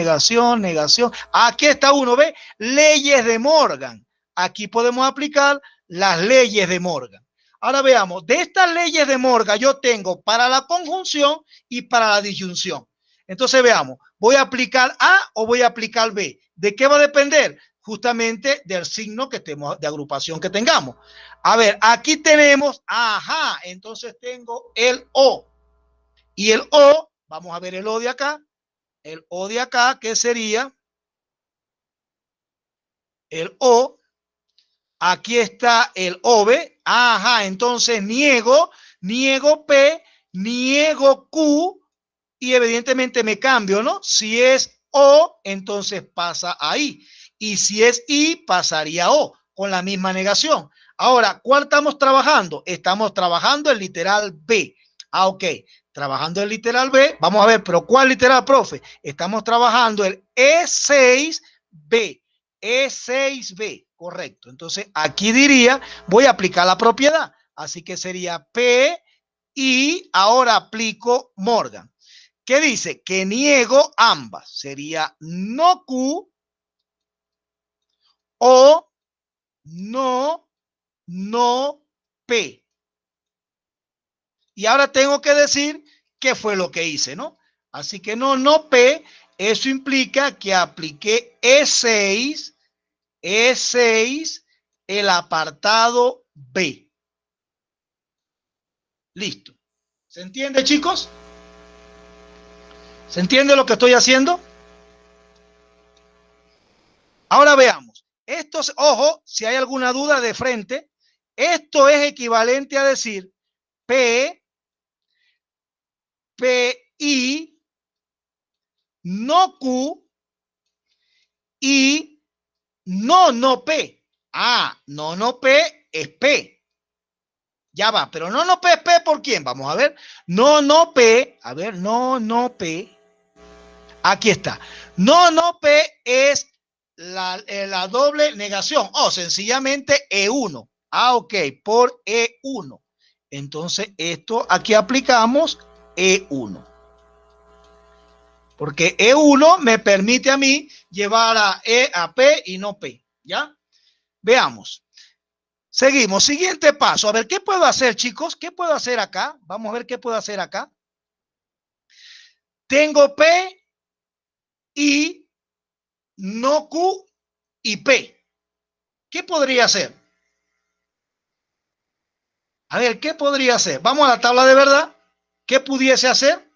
Aquí está uno, ¿ve? Leyes de Morgan. Aquí podemos aplicar las leyes de Morgan. Ahora veamos, de estas leyes de Morgan yo tengo para la conjunción y para la disyunción. Entonces veamos, ¿voy a aplicar A o voy a aplicar B? ¿De qué va a depender? Justamente del signo que estemos, de agrupación que tengamos. A ver, aquí tenemos, ajá, entonces tengo el O. Y el O, vamos a ver el O de acá. El O de acá, ¿qué sería? El O. Aquí está el OV. Ajá, entonces niego P, niego Q y evidentemente me cambio, ¿no? Si es O, entonces pasa a I. Y si es I, pasaría a O, con la misma negación. Ahora, ¿cuál estamos trabajando? Estamos trabajando el literal B. Ah, ok. Trabajando el literal B. Vamos a ver, pero ¿cuál literal, profe? Estamos trabajando el E6B. E6B, correcto. Entonces, aquí diría, voy a aplicar la propiedad. Así que sería P y ahora aplico Morgan. ¿Qué dice? Que niego ambas. Sería no Q o no P. Y ahora tengo que decir qué fue lo que hice, ¿no? Así que no P, eso implica que apliqué E6, el apartado B. Listo. ¿Se entiende, chicos? ¿Se entiende lo que estoy haciendo? Ahora veamos. Esto, ojo, si hay alguna duda de frente, esto es equivalente a decir I, no Q y no P. Ah, no P es P. Ya va, pero no P es P por quién. Vamos a ver. No P. A ver, no P. Aquí está. No P es la doble negación. O sencillamente E1. Ah, ok, por E1. Entonces, esto aquí aplicamos E1. Porque E1 me permite a mí llevar a P y no P. ¿Ya? Veamos. Seguimos. Siguiente paso. A ver, ¿qué puedo hacer, chicos? ¿Qué puedo hacer acá? Vamos a ver qué puedo hacer acá. Tengo P y no Q y P. ¿Qué podría hacer? A ver, ¿qué podría hacer? Vamos a la tabla de verdad. ¿Qué pudiese hacer?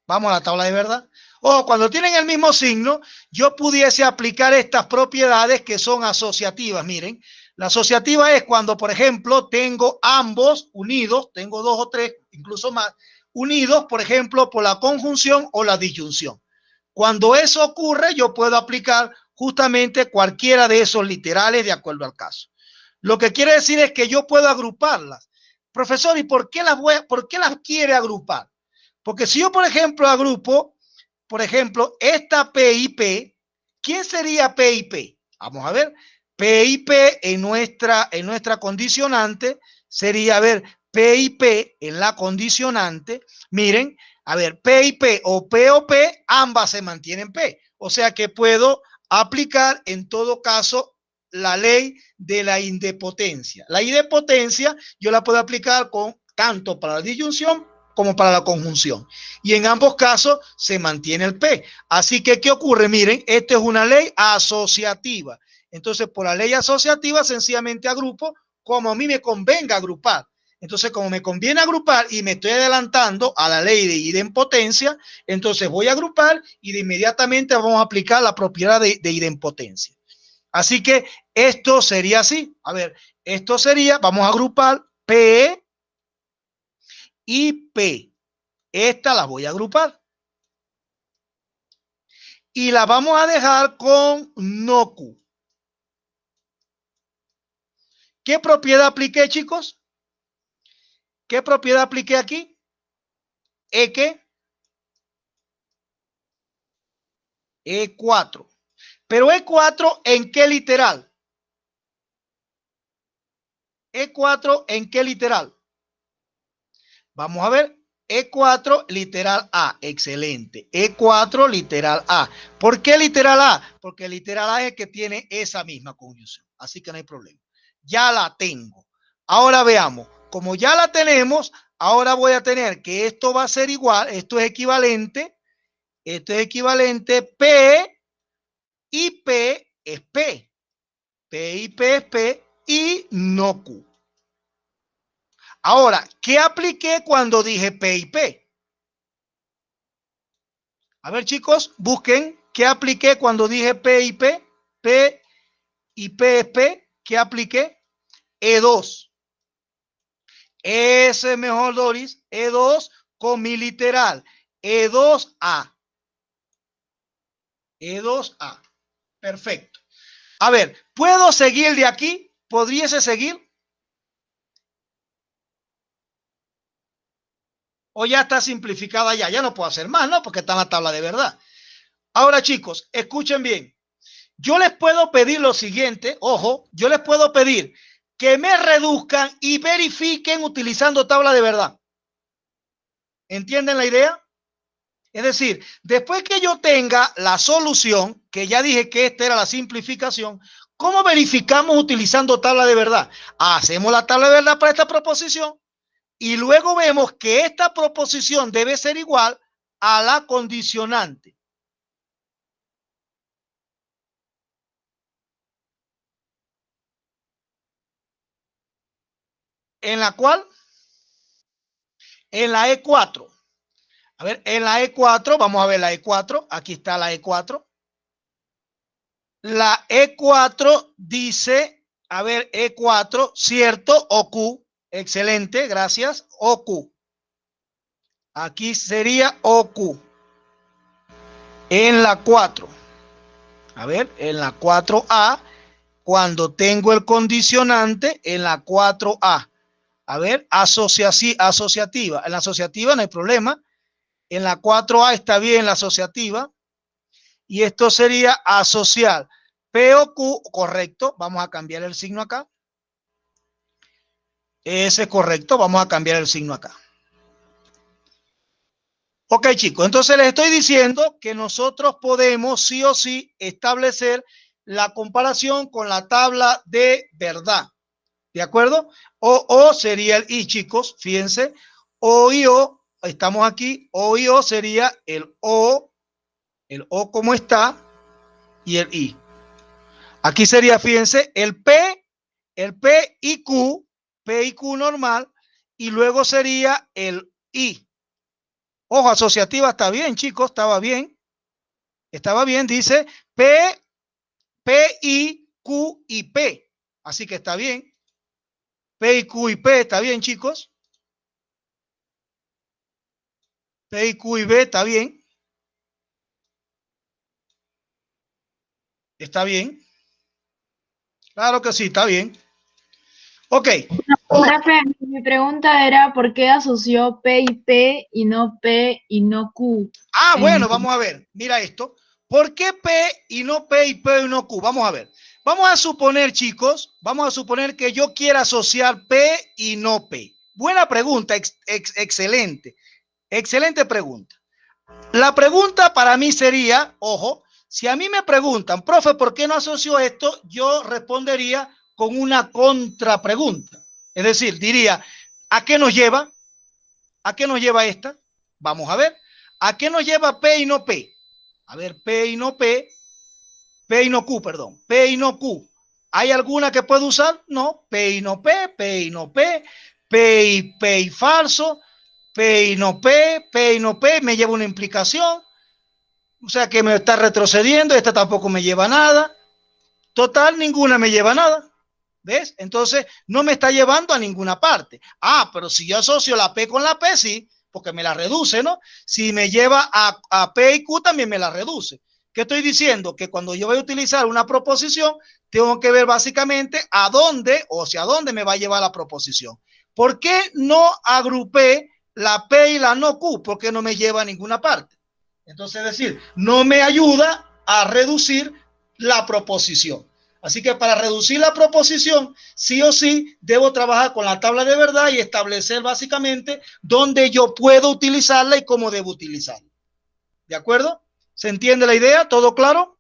Vamos a la tabla de verdad. O cuando tienen el mismo signo, yo pudiese aplicar estas propiedades que son asociativas. Miren, la asociativa es cuando, por ejemplo, tengo ambos unidos, tengo dos o tres, incluso más, unidos, por ejemplo, por la conjunción o la disyunción. Cuando eso ocurre, yo puedo aplicar justamente cualquiera de esos literales de acuerdo al caso. Lo que quiere decir es que yo puedo agruparlas. Profesor, ¿y por qué las quiere agrupar? Porque si yo, por ejemplo, agrupo, por ejemplo, esta P y P, ¿quién sería P y P? Vamos a ver. P y P en nuestra condicionante sería, a ver, P y P en la condicionante. Miren, a ver, P y P o P, ambas se mantienen P. O sea que puedo aplicar en todo caso la ley de la idempotencia. La idempotencia yo la puedo aplicar tanto para la disyunción como para la conjunción. Y en ambos casos se mantiene el P. Así que, ¿qué ocurre? Miren, esto es una ley asociativa. Entonces, por la ley asociativa, sencillamente agrupo como a mí me convenga agrupar. Entonces, como me conviene agrupar y me estoy adelantando a la ley de idempotencia, entonces voy a agrupar y de inmediatamente vamos a aplicar la propiedad de idempotencia. Así que esto sería así. A ver, esto sería, vamos a agrupar P y P. Esta las voy a agrupar. Y la vamos a dejar con no Q. ¿Qué propiedad apliqué, chicos? ¿Qué propiedad apliqué aquí? ¿E E4. Pero E4, ¿en qué literal? E4, ¿en qué literal? Vamos a ver. E4, literal A. Excelente. E4, literal A. ¿Por qué literal A? Porque literal A es el que tiene esa misma conjunción. Así que no hay problema. Ya la tengo. Ahora veamos. Como ya la tenemos, ahora voy a tener que esto va a ser igual. Esto es equivalente. Esto es equivalente. P y P es P. P y P es P y no Q. Ahora, ¿qué apliqué cuando dije P y P? A ver, chicos, busquen qué apliqué cuando dije P y P. P y P es P. ¿Qué apliqué? E2. Ese es mejor, Doris. E2 con mi literal. E2A. E2A. Perfecto. A ver, ¿puedo seguir de aquí? ¿Podríase seguir? O ya está simplificada ya. Ya no puedo hacer más, ¿no? Porque está en la tabla de verdad. Ahora, chicos, escuchen bien. Yo les puedo pedir lo siguiente, ojo, yo les puedo pedir que me reduzcan y verifiquen utilizando tabla de verdad. ¿Entienden la idea? Es decir, después que yo tenga la solución, que ya dije que esta era la simplificación, ¿cómo verificamos utilizando tabla de verdad? Hacemos la tabla de verdad para esta proposición y luego vemos que esta proposición debe ser igual a la condicionante. En la cual, en la E4. A ver, en la E4, vamos a ver la E4. Aquí está la E4. La E4 dice, a ver, E4, cierto, o Q. Excelente, gracias. O Q. Aquí sería O Q. En la 4. A ver, en la 4A, cuando tengo el condicionante, en la 4A. A ver, asociativa. En la asociativa no hay problema. En la 4A está bien la asociativa. Y esto sería asociar P o Q, correcto. Vamos a cambiar el signo acá. Ese es correcto. Vamos a cambiar el signo acá. Ok, chicos. Entonces les estoy diciendo que nosotros podemos sí o sí establecer la comparación con la tabla de verdad. ¿De acuerdo? O sería el I, chicos. Fíjense. O y O. Estamos aquí. O y O sería el O como está y el I. Aquí sería, fíjense, el P y Q normal, y luego sería el I. Ojo, asociativa está bien, chicos, estaba bien, dice P, I, Q y P. Así que está bien. P y Q y P está bien, chicos. P y Q y B, está bien. Está bien. Claro que sí, está bien. Ok. Profe, mi pregunta era ¿por qué asoció P y no Q? Bueno, En... vamos a ver. Mira esto. ¿Por qué P y no P y P y no Q? Vamos a ver. Vamos a suponer, chicos, vamos a suponer que yo quiera asociar P y no P. Buena pregunta, excelente. Excelente pregunta. La pregunta para mí sería, ojo, si a mí me preguntan, profe, ¿por qué no asocio esto? Yo respondería con una contrapregunta. Es decir, diría, ¿a qué nos lleva? ¿A qué nos lleva esta? Vamos a ver. ¿A qué nos lleva P y no P? A ver, P y no P, P y no Q, perdón, P y no Q. ¿Hay alguna que puedo usar? No, P y no P, P y no P, P y falso, P y no P, P y no P, me lleva una implicación, o sea que me está retrocediendo, esta tampoco me lleva a nada, total, ninguna me lleva a nada. ¿Ves? Entonces no me está llevando a ninguna parte. Pero si yo asocio la P con la P, sí, porque me la reduce, ¿no? Si me lleva a P y Q, también me la reduce. ¿Qué estoy diciendo? Que cuando yo voy a utilizar una proposición, tengo que ver básicamente a dónde o hacia dónde me va a llevar la proposición. ¿Por qué no agrupé la P y la no Q? Porque no me lleva a ninguna parte. Entonces, es decir, no me ayuda a reducir la proposición. Así que para reducir la proposición, sí o sí, debo trabajar con la tabla de verdad y establecer básicamente dónde yo puedo utilizarla y cómo debo utilizarla. ¿De acuerdo? ¿Se entiende la idea? ¿Todo claro?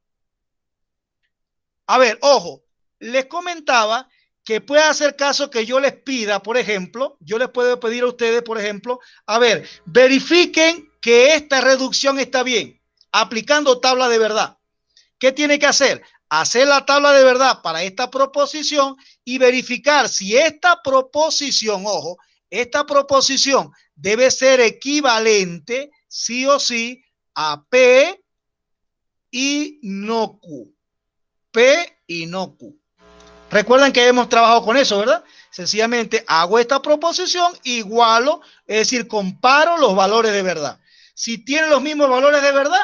A ver, ojo, les comentaba que puede hacer caso que yo les pida, por ejemplo, yo les puedo pedir a ustedes, por ejemplo, a ver, verifiquen que esta reducción está bien, aplicando tabla de verdad. ¿Qué tiene que hacer? Hacer la tabla de verdad para esta proposición y verificar si esta proposición, ojo, esta proposición debe ser equivalente, sí o sí, a P y no Q. P y no Q. Recuerden que hemos trabajado con eso, ¿verdad? Sencillamente hago esta proposición, igualo, es decir, comparo los valores de verdad. Si tienen los mismos valores de verdad,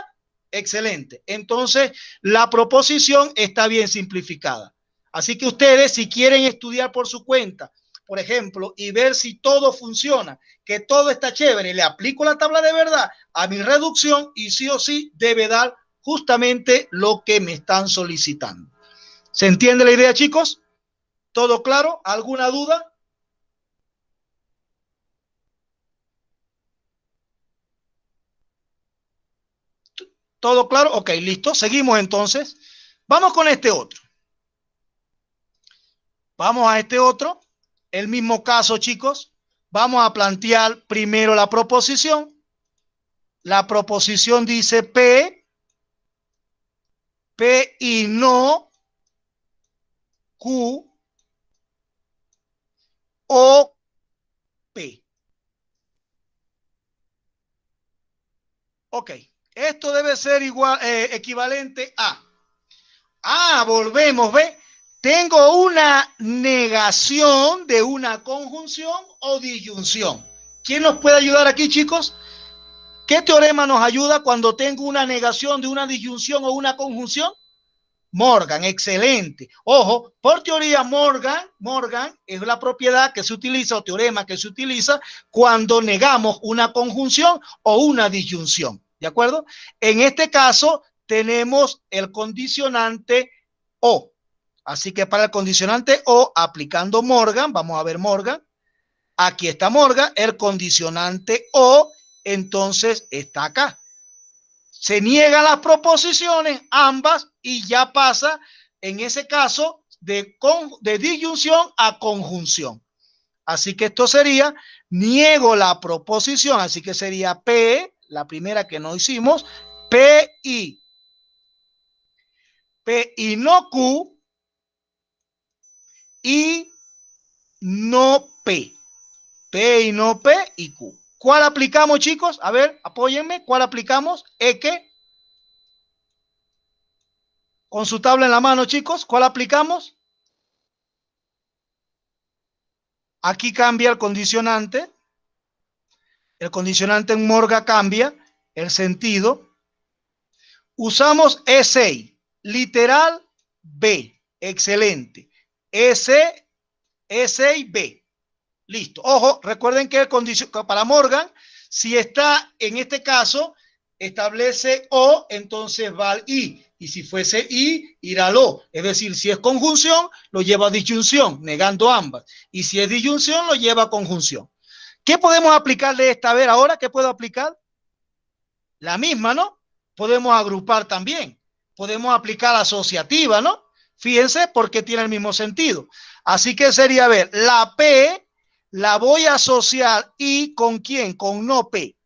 excelente. Entonces, la proposición está bien simplificada. Así que ustedes, si quieren estudiar por su cuenta, por ejemplo, y ver si todo funciona, que todo está chévere, le aplico la tabla de verdad a mi reducción y sí o sí debe dar justamente lo que me están solicitando. ¿Se entiende la idea, chicos? ¿Todo claro? ¿Alguna duda? ¿Todo claro? Ok, listo. Seguimos entonces. Vamos con este otro. Vamos a este otro. El mismo caso, chicos. Vamos a plantear primero la proposición. La proposición dice P y no Q o P. Ok, esto debe ser igual, equivalente a. Volvemos, ¿ve? Tengo una negación de una conjunción o disyunción. ¿Quién nos puede ayudar aquí, chicos? ¿Qué teorema nos ayuda cuando tengo una negación de una disyunción o una conjunción? Morgan, excelente. Ojo, por teoría Morgan es la propiedad que se utiliza o teorema que se utiliza cuando negamos una conjunción o una disyunción. ¿De acuerdo? En este caso tenemos el condicionante o. Así que para el condicionante o, aplicando Morgan, vamos a ver Morgan. Aquí está Morgan, el condicionante o, entonces está acá. Se niegan las proposiciones, ambas, y ya pasa, en ese caso, de disyunción a conjunción. Así que esto sería, niego la proposición, así que sería P, la primera que no hicimos, P y no Q, y no P. P y no P y Q. ¿Cuál aplicamos, chicos? A ver, apóyenme. ¿Cuál aplicamos? ¿Qué? Con su tabla en la mano, chicos. ¿Cuál aplicamos? Aquí cambia el condicionante. El condicionante en Morgan cambia el sentido. Usamos E6, literal B. Excelente. E6B. Listo. Ojo, recuerden que para Morgan, si está en este caso, establece O, entonces va al I. Y si fuese I, irá al O. Es decir, si es conjunción, lo lleva a disyunción, negando ambas. Y si es disyunción, lo lleva a conjunción. ¿Qué podemos aplicarle esta vez ahora? ¿Qué puedo aplicar? La misma, ¿no? Podemos agrupar también. Podemos aplicar asociativa, ¿no? Fíjense porque tiene el mismo sentido. Así que sería, a ver, la P la voy a asociar y ¿con quién? Con no P.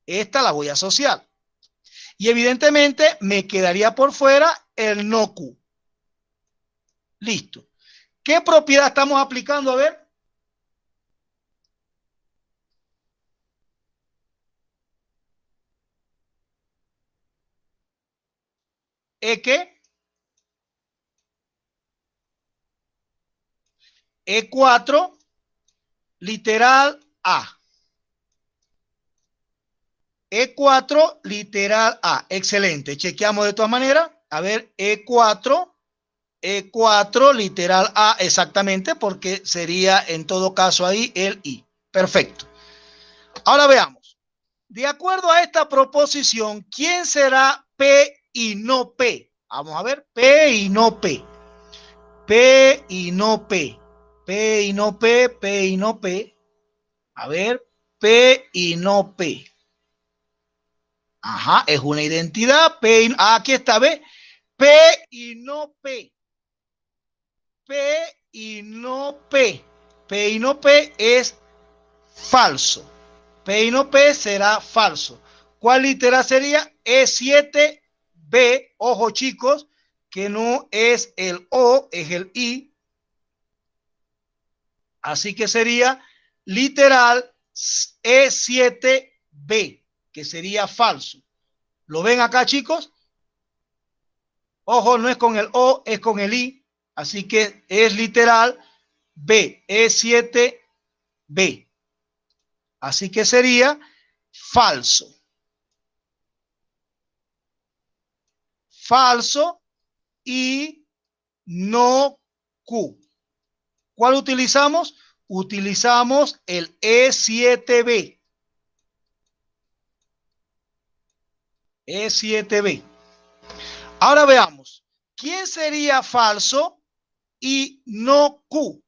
Esta la voy a asociar. Y evidentemente me quedaría por fuera el no Q. Listo. ¿Qué propiedad estamos aplicando? A ver. ¿E qué? E4, literal A. E4, literal A. Excelente. Chequeamos de todas maneras. A ver, E4, literal A, exactamente, porque sería en todo caso ahí el I. Perfecto. Ahora veamos. De acuerdo a esta proposición, ¿quién será P y no P? Vamos a ver, P y no P. P y no P. P y no P, P y no P. A ver, P y no P. Ajá, es una identidad. P y, aquí está, ¿ve? P y no P. P y no P. P y no P es falso. P y no P será falso. ¿Cuál literal sería? E7B. Ojo, chicos, que no es el O, es el I. Así que sería literal E7B, que sería falso. ¿Lo ven acá, chicos? Ojo, no es con el O, es con el I. Así que es literal B, E7B. Así que sería falso. Falso y no Q. ¿Cuál utilizamos? Utilizamos el E7B. E7B. Ahora veamos. ¿Quién sería falso y no Q?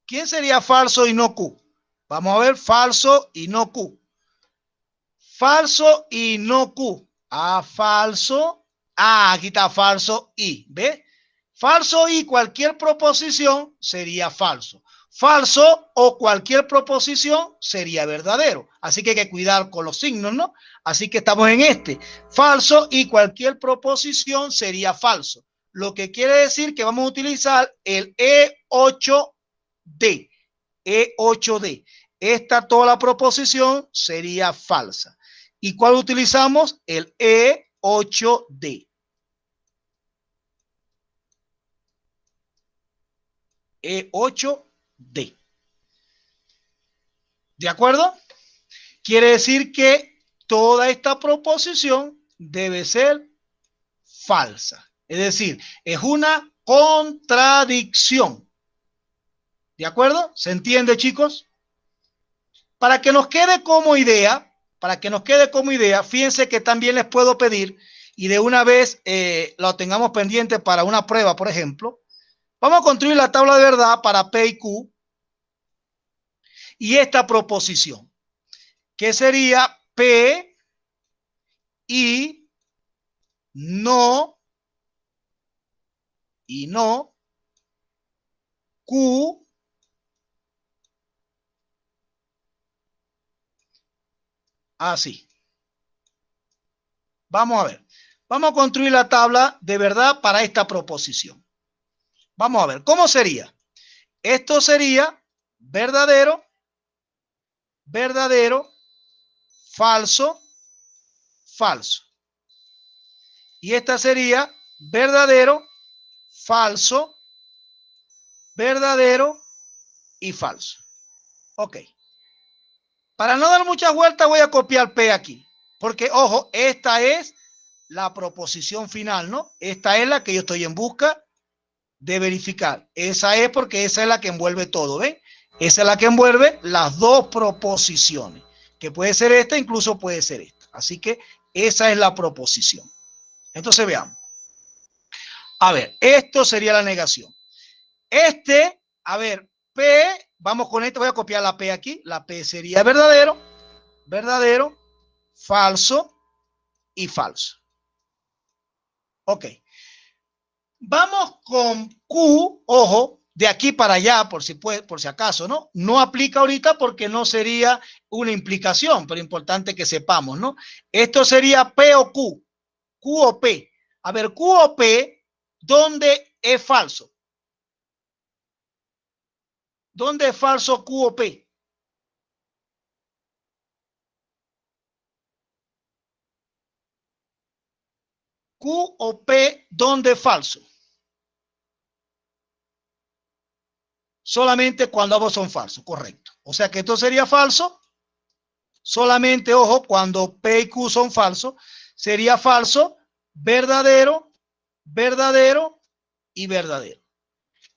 ¿Quién sería falso y no Q? Vamos a ver, falso y no Q. Falso y no Q. Falso. Aquí está falso y. ¿Ve? Falso y cualquier proposición sería falso. Falso o cualquier proposición sería verdadero. Así que hay que cuidar con los signos, ¿no? Así que estamos en este. Falso y cualquier proposición sería falso. Lo que quiere decir que vamos a utilizar el E8D. E8D. Esta toda la proposición sería falsa. ¿Y cuál utilizamos? El E8D. E8D. ¿De acuerdo? Quiere decir que toda esta proposición debe ser falsa. Es decir, es una contradicción. ¿De acuerdo? ¿Se entiende, chicos? Para que nos quede como idea, fíjense que también les puedo pedir, y de una vez lo tengamos pendiente para una prueba, por ejemplo, vamos a construir la tabla de verdad para P y Q y esta proposición, que sería P y no Q así. Vamos a ver. Vamos a construir la tabla de verdad para esta proposición. Vamos a ver, ¿cómo sería? Esto sería verdadero, verdadero, falso, falso. Y esta sería verdadero, falso, verdadero y falso. Ok. Para no dar muchas vueltas voy a copiar P aquí. Porque, ojo, esta es la proposición final, ¿no? Esta es la que yo estoy en busca de verificar. Esa es porque esa es la que envuelve todo, ¿ven? Esa es la que envuelve las dos proposiciones. Que puede ser esta, incluso puede ser esta. Así que esa es la proposición. Entonces veamos. A ver, esto sería la negación. A ver, P, vamos con esto, voy a copiar la P aquí. La P sería verdadero, verdadero, falso y falso. Ok. Vamos con Q, ojo, de aquí para allá, por si acaso, ¿no? No aplica ahorita porque no sería una implicación, pero importante que sepamos, ¿no? Esto sería P o Q, Q o P. A ver, Q o P, ¿dónde es falso? ¿Dónde es falso Q o P? Q o P, ¿dónde es falso? Solamente cuando ambos son falsos, correcto. O sea que esto sería falso, solamente, ojo, cuando P y Q son falsos, sería falso, verdadero, verdadero y verdadero.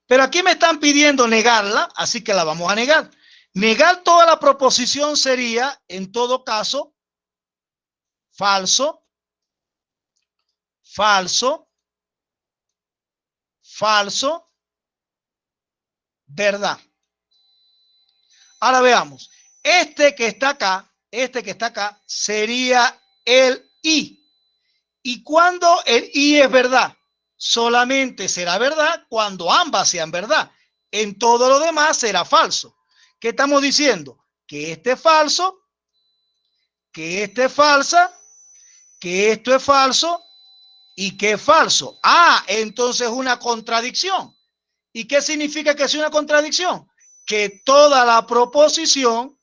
Pero aquí me están pidiendo negarla, así que la vamos a negar. Negar toda la proposición sería, en todo caso, falso, falso, falso, verdad. Ahora veamos. Este que está acá, sería el I. ¿Y cuando el I es verdad? Solamente será verdad cuando ambas sean verdad. En todo lo demás será falso. ¿Qué estamos diciendo? Que este es falso, que este es falsa, que esto es falso y que es falso. Ah, entonces es una contradicción. ¿Y qué significa que es una contradicción? Que toda la proposición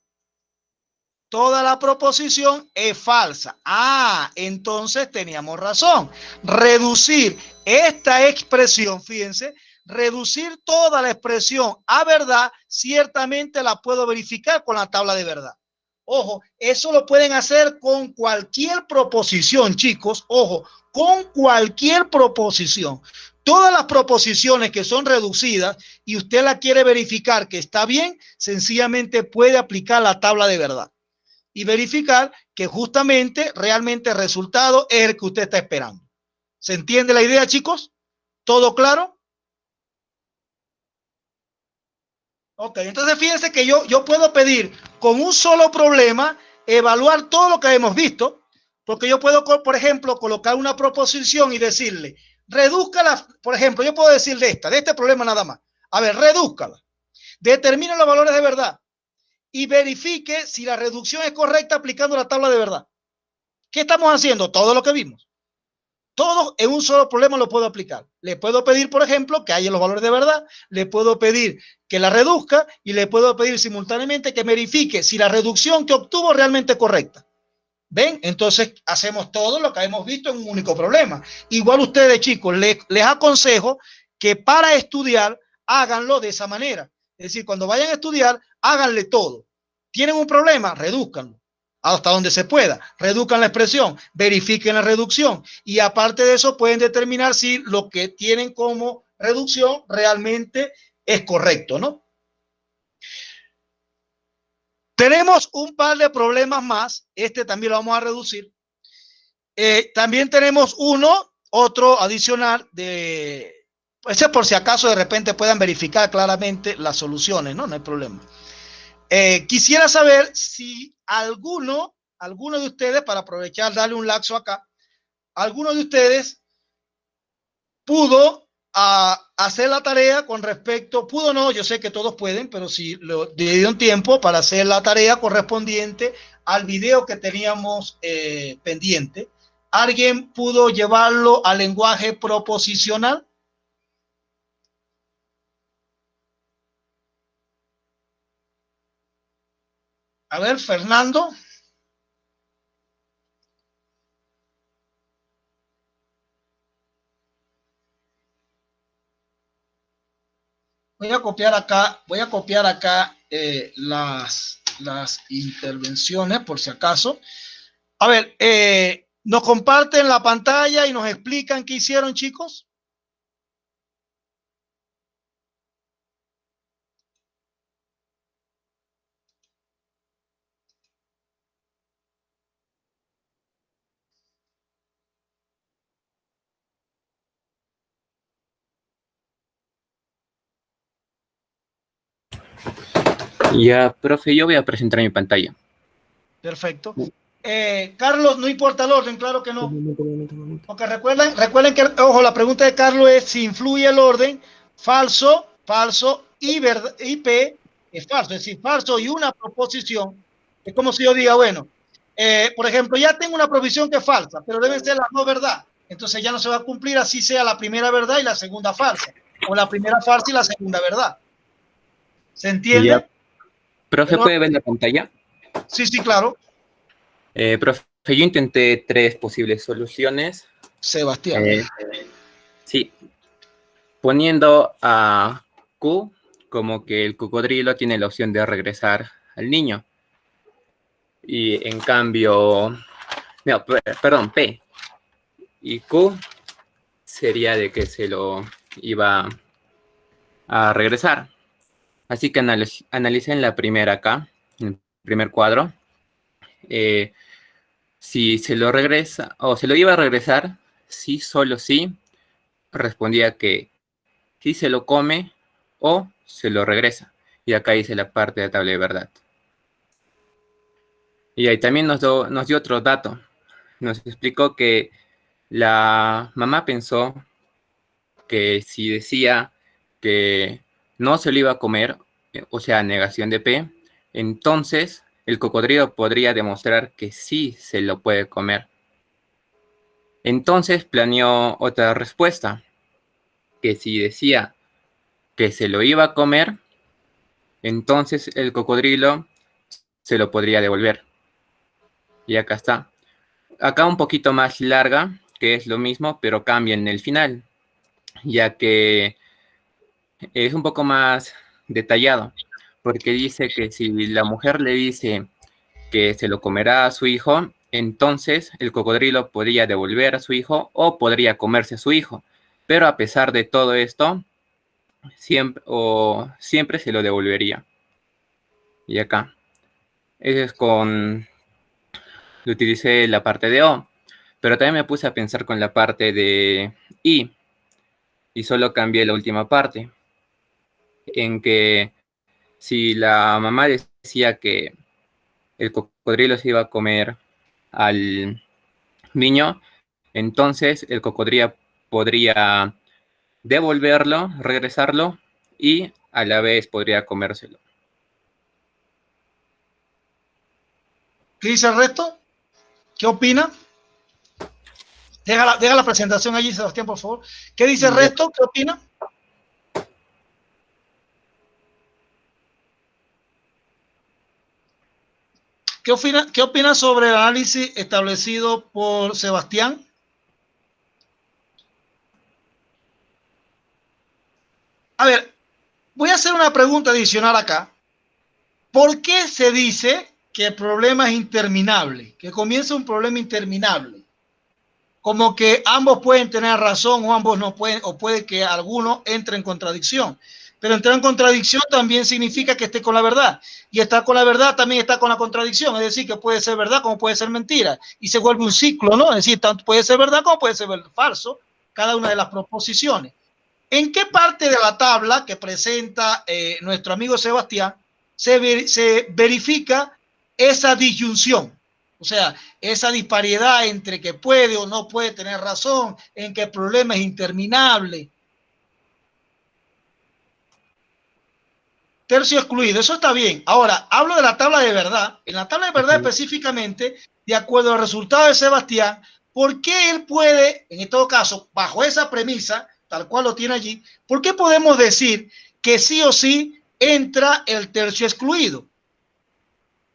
es falsa. Ah, entonces teníamos razón. Reducir esta expresión, fíjense, reducir toda la expresión a verdad, ciertamente la puedo verificar con la tabla de verdad. Ojo, eso lo pueden hacer con cualquier proposición, chicos. Ojo, con cualquier proposición. Todas las proposiciones que son reducidas y usted la quiere verificar que está bien, sencillamente puede aplicar la tabla de verdad y verificar que justamente, realmente el resultado es el que usted está esperando. ¿Se entiende la idea, chicos? ¿Todo claro? Ok, entonces fíjense que yo puedo pedir con un solo problema evaluar todo lo que hemos visto, porque yo puedo, por ejemplo, colocar una proposición y decirle, redúzcala, por ejemplo, yo puedo decirle de este problema nada más. A ver, redúzcala, determina los valores de verdad y verifique si la reducción es correcta aplicando la tabla de verdad. ¿Qué estamos haciendo? Todo lo que vimos. Todo en un solo problema lo puedo aplicar. Le puedo pedir, por ejemplo, que haya los valores de verdad, le puedo pedir que la reduzca y le puedo pedir simultáneamente que verifique si la reducción que obtuvo realmente es correcta. ¿Ven? Entonces hacemos todo lo que hemos visto en un único problema. Igual ustedes, chicos, les aconsejo que para estudiar háganlo de esa manera. Es decir, cuando vayan a estudiar, háganle todo. ¿Tienen un problema? Redúzcanlo hasta donde se pueda. Reduzcan la expresión, verifiquen la reducción y aparte de eso pueden determinar si lo que tienen como reducción realmente es correcto, ¿no? Tenemos un par de problemas más. Este también lo vamos a reducir. También tenemos otro adicional de, pues por si acaso de repente puedan verificar claramente las soluciones, ¿no? No hay problema. Quisiera saber si alguno de ustedes, para aprovechar, darle un lapso acá, alguno de ustedes pudo hacer la tarea con respecto, pudo no, yo sé que todos pueden, pero si le dieron tiempo para hacer la tarea correspondiente al video que teníamos pendiente. ¿Alguien pudo llevarlo al lenguaje proposicional? A ver, Fernando. Voy a copiar acá las intervenciones, por si acaso. A ver, ¿nos comparten la pantalla y nos explican qué hicieron, chicos? Ya, profe, yo voy a presentar mi pantalla. Perfecto. Carlos, no importa el orden, claro que no. Porque recuerden que, ojo, la pregunta de Carlos es si influye el orden, falso, falso y P es falso, es decir, falso y una proposición. Es como si yo diga, bueno, por ejemplo, ya tengo una proposición que es falsa, pero deben ser las dos verdad. Entonces ya no se va a cumplir así sea la primera verdad y la segunda falsa, o la primera falsa y la segunda verdad. ¿Se entiende? Ya. Profe, ¿puede ver la pantalla? Sí, sí, claro. Profe, yo intenté 3 posibles soluciones. Sebastián. Sí. Poniendo a Q como que el cocodrilo tiene la opción de regresar al niño. Y en cambio, no, perdón, P. Y Q sería de que se lo iba a regresar. Así que analicen la primera acá, en el primer cuadro. Si se lo regresa o se lo iba a regresar, sí, solo sí, respondía que sí se lo come o se lo regresa. Y acá dice la parte de la tabla de verdad. Y ahí también nos dio otro dato. Nos explicó que la mamá pensó que si decía que no se lo iba a comer, o sea, negación de P, entonces el cocodrilo podría demostrar que sí se lo puede comer. Entonces planeó otra respuesta, que si decía que se lo iba a comer, entonces el cocodrilo se lo podría devolver. Y acá está. Acá un poquito más larga, que es lo mismo, pero cambia en el final, ya que es un poco más detallado, porque dice que si la mujer le dice que se lo comerá a su hijo, entonces el cocodrilo podría devolver a su hijo o podría comerse a su hijo. Pero a pesar de todo esto, siempre se lo devolvería. Y acá, ese es lo utilicé la parte de O, pero también me puse a pensar con la parte de I, y solo cambié la última parte, en que si la mamá decía que el cocodrilo se iba a comer al niño, entonces el cocodrilo podría devolverlo, regresarlo, y a la vez podría comérselo. ¿Qué dice el resto? ¿Qué opina? Deja la presentación allí, Sebastián, por favor. ¿Qué dice el resto? ¿Qué opina? ¿Qué opina sobre el análisis establecido por Sebastián? A ver, voy a hacer una pregunta adicional acá. ¿Por qué se dice que el problema es interminable? Que comienza un problema interminable. Como que ambos pueden tener razón o ambos no pueden, o puede que alguno entre en contradicción. Pero entrar en contradicción también significa que esté con la verdad. Y estar con la verdad también está con la contradicción. Es decir, que puede ser verdad como puede ser mentira. Y se vuelve un ciclo, ¿no? Es decir, tanto puede ser verdad como puede ser falso cada una de las proposiciones. ¿En qué parte de la tabla que presenta nuestro amigo Sebastián se verifica esa disyunción? O sea, esa disparidad entre que puede o no puede tener razón, en que el problema es interminable. Tercio excluido, eso está bien. Ahora, hablo de la tabla de verdad. En la tabla de verdad específicamente, de acuerdo al resultado de Sebastián, ¿por qué él puede, en todo caso, bajo esa premisa, tal cual lo tiene allí, por qué podemos decir que sí o sí entra el tercio excluido?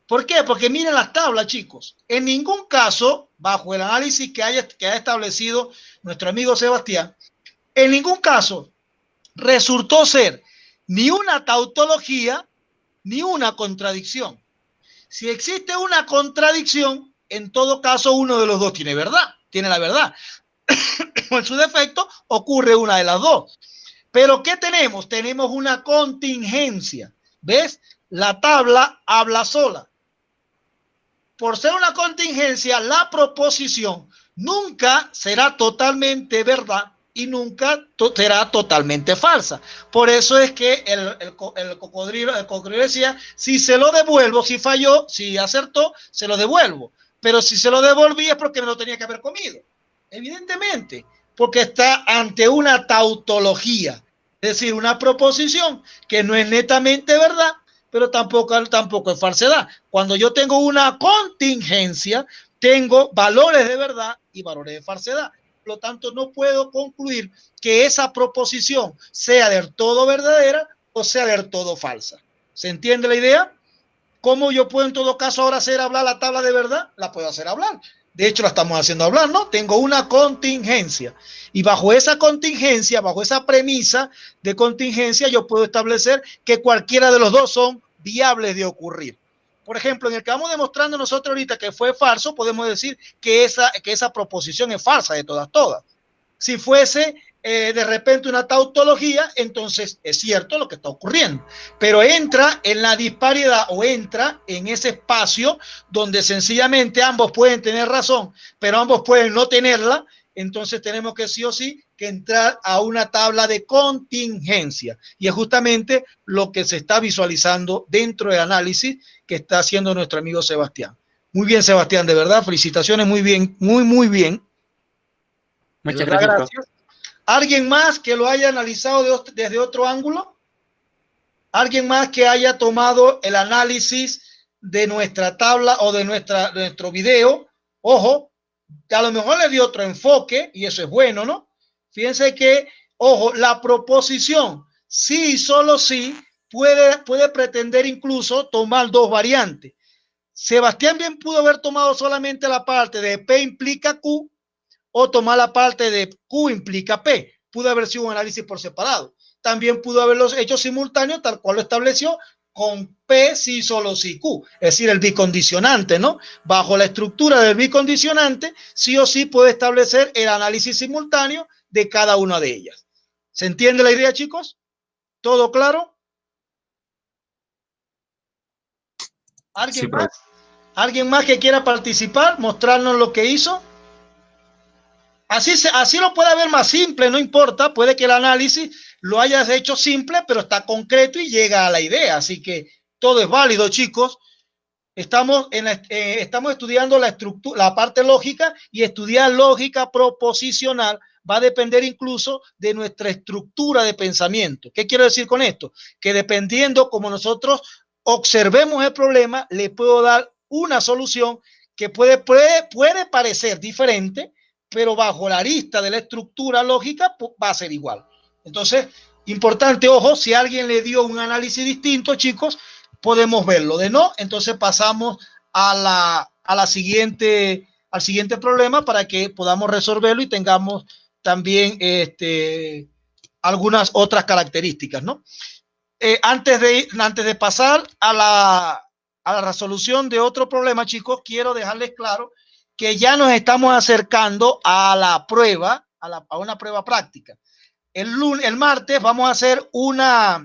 ¿Por qué? Porque miren las tablas, chicos. En ningún caso, bajo el análisis que ha establecido nuestro amigo Sebastián, en ningún caso resultó ser ni una tautología ni una contradicción. Si existe una contradicción, en todo caso uno de los dos tiene verdad, tiene la verdad. O en su defecto ocurre una de las dos. Pero ¿qué tenemos? Tenemos una contingencia. ¿Ves? La tabla habla sola. Por ser una contingencia, la proposición nunca será totalmente verdad y nunca será totalmente falsa. Por eso es que el cocodrilo decía, si se lo devuelvo, si falló, si acertó, se lo devuelvo. Pero si se lo devolví es porque me lo tenía que haber comido. Evidentemente, porque está ante una tautología, es decir, una proposición que no es netamente verdad, pero tampoco es falsedad. Cuando yo tengo una contingencia, tengo valores de verdad y valores de falsedad. Por lo tanto, no puedo concluir que esa proposición sea del todo verdadera o sea del todo falsa. ¿Se entiende la idea? ¿Cómo yo puedo en todo caso ahora hacer hablar la tabla de verdad? La puedo hacer hablar. De hecho, la estamos haciendo hablar, ¿no? Tengo una contingencia. Y bajo esa contingencia, bajo esa premisa de contingencia, yo puedo establecer que cualquiera de los dos son viables de ocurrir. Por ejemplo, en el que vamos demostrando nosotros ahorita que fue falso, podemos decir que esa proposición es falsa de todas. Si fuese de repente una tautología, entonces es cierto lo que está ocurriendo, pero entra en la disparidad o entra en ese espacio donde sencillamente ambos pueden tener razón, pero ambos pueden no tenerla. Entonces tenemos que sí o sí que entrar a una tabla de contingencia, y es justamente lo que se está visualizando dentro del análisis que está haciendo nuestro amigo Sebastián. Muy bien, Sebastián, de verdad, felicitaciones, muy bien, muy bien. Muchas gracias. ¿Alguien más que lo haya analizado desde otro ángulo? ¿Alguien más que haya tomado el análisis de nuestra tabla o de nuestro video? Ojo, que a lo mejor le dio otro enfoque y eso es bueno, ¿no? Fíjense que, ojo, la proposición sí y solo sí puede pretender incluso tomar dos variantes. Sebastián bien pudo haber tomado solamente la parte de P implica Q, o tomar la parte de Q implica P. Pudo haber sido un análisis por separado. También pudo haberlos hecho simultáneo, tal cual lo estableció, con P sí, solo sí, Q. Es decir, el bicondicionante, ¿no? Bajo la estructura del bicondicionante, sí o sí puede establecer el análisis simultáneo de cada una de ellas. ¿Se entiende la idea, chicos? ¿Todo claro? ¿Alguien más? ¿Alguien más que quiera participar? Mostrarnos lo que hizo. Así lo puede ver más simple, no importa, puede que el análisis lo hayas hecho simple, pero está concreto y llega a la idea, así que todo es válido, chicos. Estamos estudiando la estructura, la parte lógica, y estudiar lógica proposicional va a depender incluso de nuestra estructura de pensamiento. ¿Qué quiero decir con esto? Que dependiendo como nosotros observemos el problema, le puedo dar una solución que puede parecer diferente, pero bajo la arista de la estructura lógica va a ser igual. Entonces, importante, ojo, si alguien le dio un análisis distinto, chicos, podemos verlo. De no, entonces pasamos al siguiente problema para que podamos resolverlo y tengamos también algunas otras características, ¿no? Antes de pasar a la resolución de otro problema, chicos, quiero dejarles claro que ya nos estamos acercando a la prueba, a una prueba práctica. El martes vamos a hacer una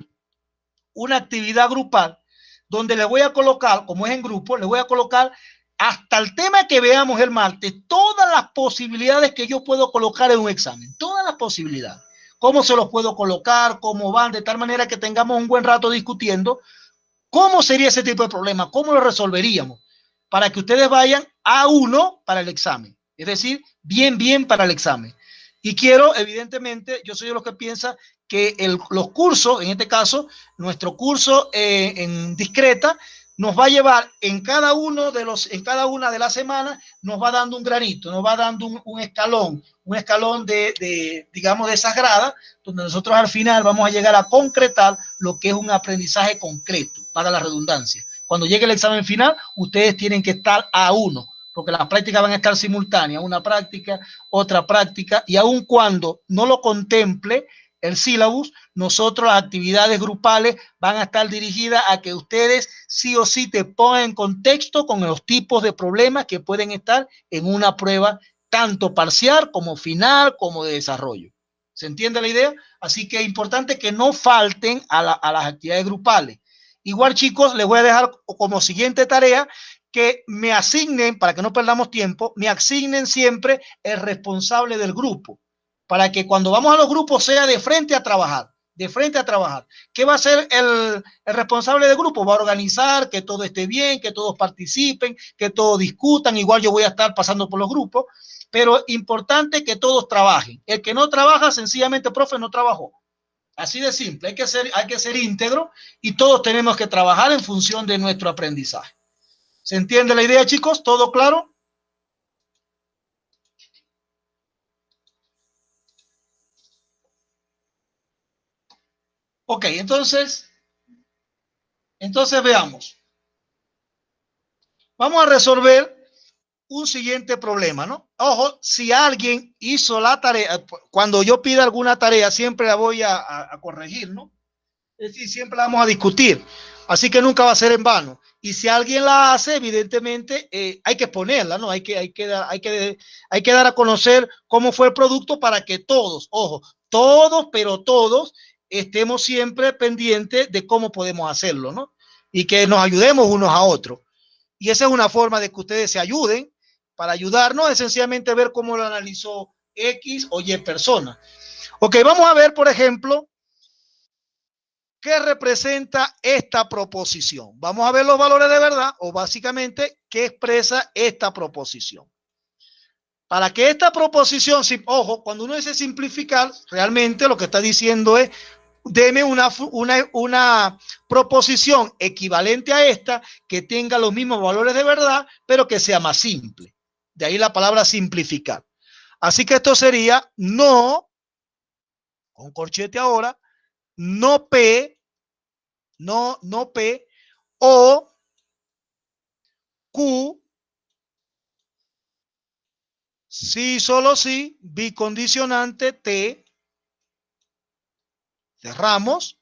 actividad grupal donde le voy a colocar, como es en grupo, le voy a colocar hasta el tema que veamos el martes, todas las posibilidades que yo puedo colocar en un examen, todas las posibilidades. Cómo se los puedo colocar, cómo van, de tal manera que tengamos un buen rato discutiendo cómo sería ese tipo de problema, cómo lo resolveríamos, para que ustedes vayan a uno para el examen, es decir, bien para el examen. Y quiero, evidentemente, yo soy de los que piensa que los cursos, en este caso, nuestro curso en discreta, nos va a llevar en cada una de las semanas, nos va dando un granito, nos va dando un escalón digamos, de esas gradas, donde nosotros al final vamos a llegar a concretar lo que es un aprendizaje concreto, para la redundancia. Cuando llegue el examen final, ustedes tienen que estar a uno, porque las prácticas van a estar simultáneas, una práctica, otra práctica, y aun cuando no lo contemple el sílabus, nosotros las actividades grupales van a estar dirigidas a que ustedes sí o sí te pongan en contexto con los tipos de problemas que pueden estar en una prueba, tanto parcial como final, como de desarrollo. ¿Se entiende la idea? Así que es importante que no falten a las actividades grupales. Igual, chicos, les voy a dejar como siguiente tarea que me asignen, para que no perdamos tiempo, me asignen siempre el responsable del grupo, para que cuando vamos a los grupos sea de frente a trabajar, de frente a trabajar. ¿Qué va a hacer el responsable del grupo? Va a organizar que todo esté bien, que todos participen, que todos discutan. Igual yo voy a estar pasando por los grupos, pero importante que todos trabajen. El que no trabaja, sencillamente, profe, no trabajó. Así de simple, hay que ser íntegro y todos tenemos que trabajar en función de nuestro aprendizaje. ¿Se entiende la idea, chicos? ¿Todo claro? Ok, entonces veamos. Vamos a resolver un siguiente problema, ¿no? Ojo, si alguien hizo la tarea, cuando yo pida alguna tarea, siempre la voy a corregir, ¿no? Es decir, siempre la vamos a discutir. Así que nunca va a ser en vano. Y si alguien la hace, evidentemente hay que ponerla, ¿no? Hay que dar a conocer cómo fue el producto para que todos, ojo, todos, pero todos, estemos siempre pendientes de cómo podemos hacerlo, ¿no? Y que nos ayudemos unos a otros. Y esa es una forma de que ustedes se ayuden. Para ayudarnos, esencialmente ver cómo lo analizó X o Y persona. Ok, vamos a ver, por ejemplo, ¿qué representa esta proposición? Vamos a ver los valores de verdad o básicamente qué expresa esta proposición. Para que esta proposición, ojo, cuando uno dice simplificar, realmente lo que está diciendo es deme una proposición equivalente a esta que tenga los mismos valores de verdad, pero que sea más simple. De ahí la palabra simplificar. Así que esto sería no, con corchete ahora, no P, no P, o Q, sí, solo sí, bicondicionante T, cerramos,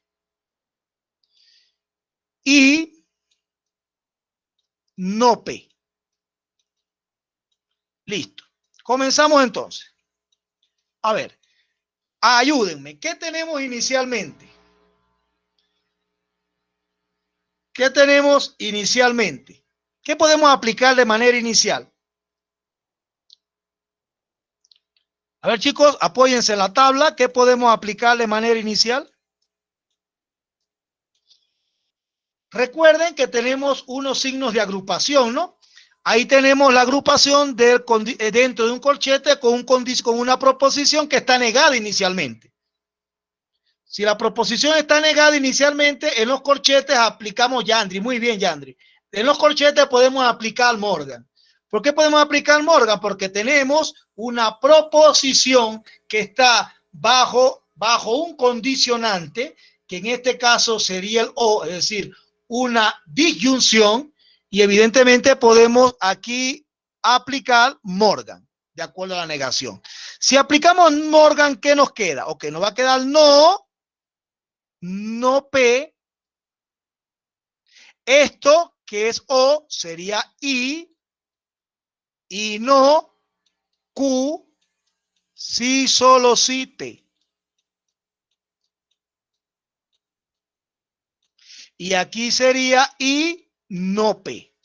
y no P. Listo. Comenzamos entonces. A ver, ayúdenme. ¿Qué tenemos inicialmente? ¿Qué tenemos inicialmente? ¿Qué podemos aplicar de manera inicial? A ver, chicos, apóyense en la tabla. ¿Qué podemos aplicar de manera inicial? Recuerden que tenemos unos signos de agrupación, ¿no? Ahí tenemos la agrupación dentro de un corchete con una proposición que está negada inicialmente. Si la proposición está negada inicialmente, en los corchetes aplicamos Yandri. Muy bien, Yandri. En los corchetes podemos aplicar Morgan. ¿Por qué podemos aplicar Morgan? Porque tenemos una proposición que está bajo un condicionante, que en este caso sería el O, es decir, una disyunción, y evidentemente podemos aquí aplicar Morgan, de acuerdo a la negación. Si aplicamos Morgan, ¿qué nos queda? Ok, nos va a quedar no P. Esto que es O sería I, y no Q, sí, solo sí, T. Y aquí sería I, no P.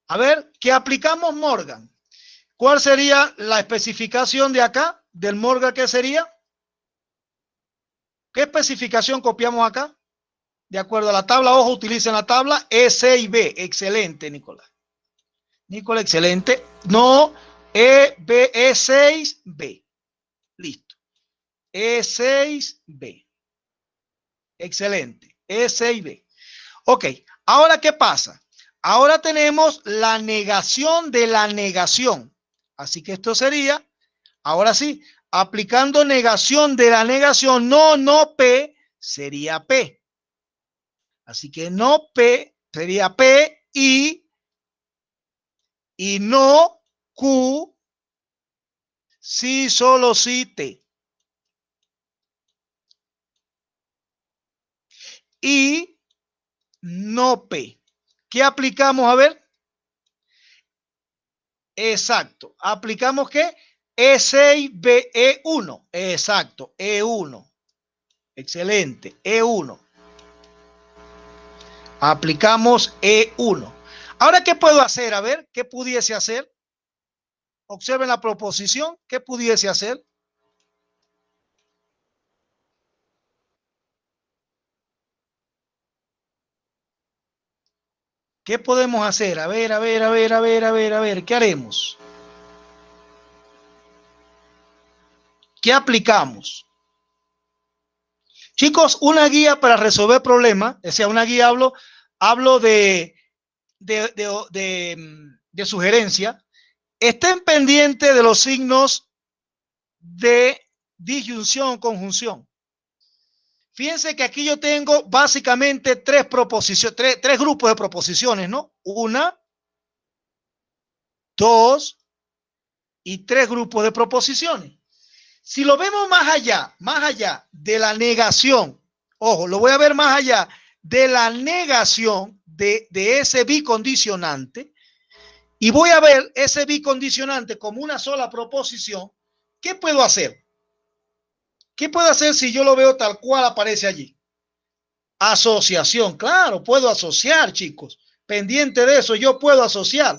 A ver, ¿qué aplicamos Morgan? ¿Cuál sería la especificación de acá? Del Morgan, ¿qué sería? ¿Qué especificación copiamos acá? De acuerdo a la tabla, ojo, utilicen la tabla E, C y B. Excelente, Nicolás. Nicolás, excelente. No, E, B, E6, B. Listo. E6, B. Excelente. E6, B. Ok, ahora, ¿qué pasa? Ahora tenemos la negación de la negación. Así que esto sería, ahora sí, aplicando negación de la negación, no P, sería P. Así que no P sería P y no Q, sí, solo sí, T. y no P. ¿Qué aplicamos? A ver. Exacto. ¿Aplicamos qué? E6, B, E1. Exacto. E1. Excelente. E1. Aplicamos E1. Ahora, ¿qué puedo hacer? A ver, ¿qué pudiese hacer? Observen la proposición. ¿Qué pudiese hacer? ¿Qué podemos hacer? A ver, a ver, a ver, a ver, a ver, a ver. ¿Qué haremos? ¿Qué aplicamos? Chicos, una guía para resolver problemas, o sea, una guía hablo de sugerencia. Estén pendientes de los signos de disyunción, conjunción. Fíjense que aquí yo tengo básicamente tres grupos de proposiciones, ¿no? Una, dos y tres grupos de proposiciones. Si lo vemos más allá de la negación, ojo, lo voy a ver más allá de la negación de ese bicondicionante, y voy a ver ese bicondicionante como una sola proposición, ¿qué puedo hacer? ¿Qué puedo hacer si yo lo veo tal cual aparece allí? Asociación, claro, puedo asociar, chicos. Pendiente de eso, yo puedo asociar.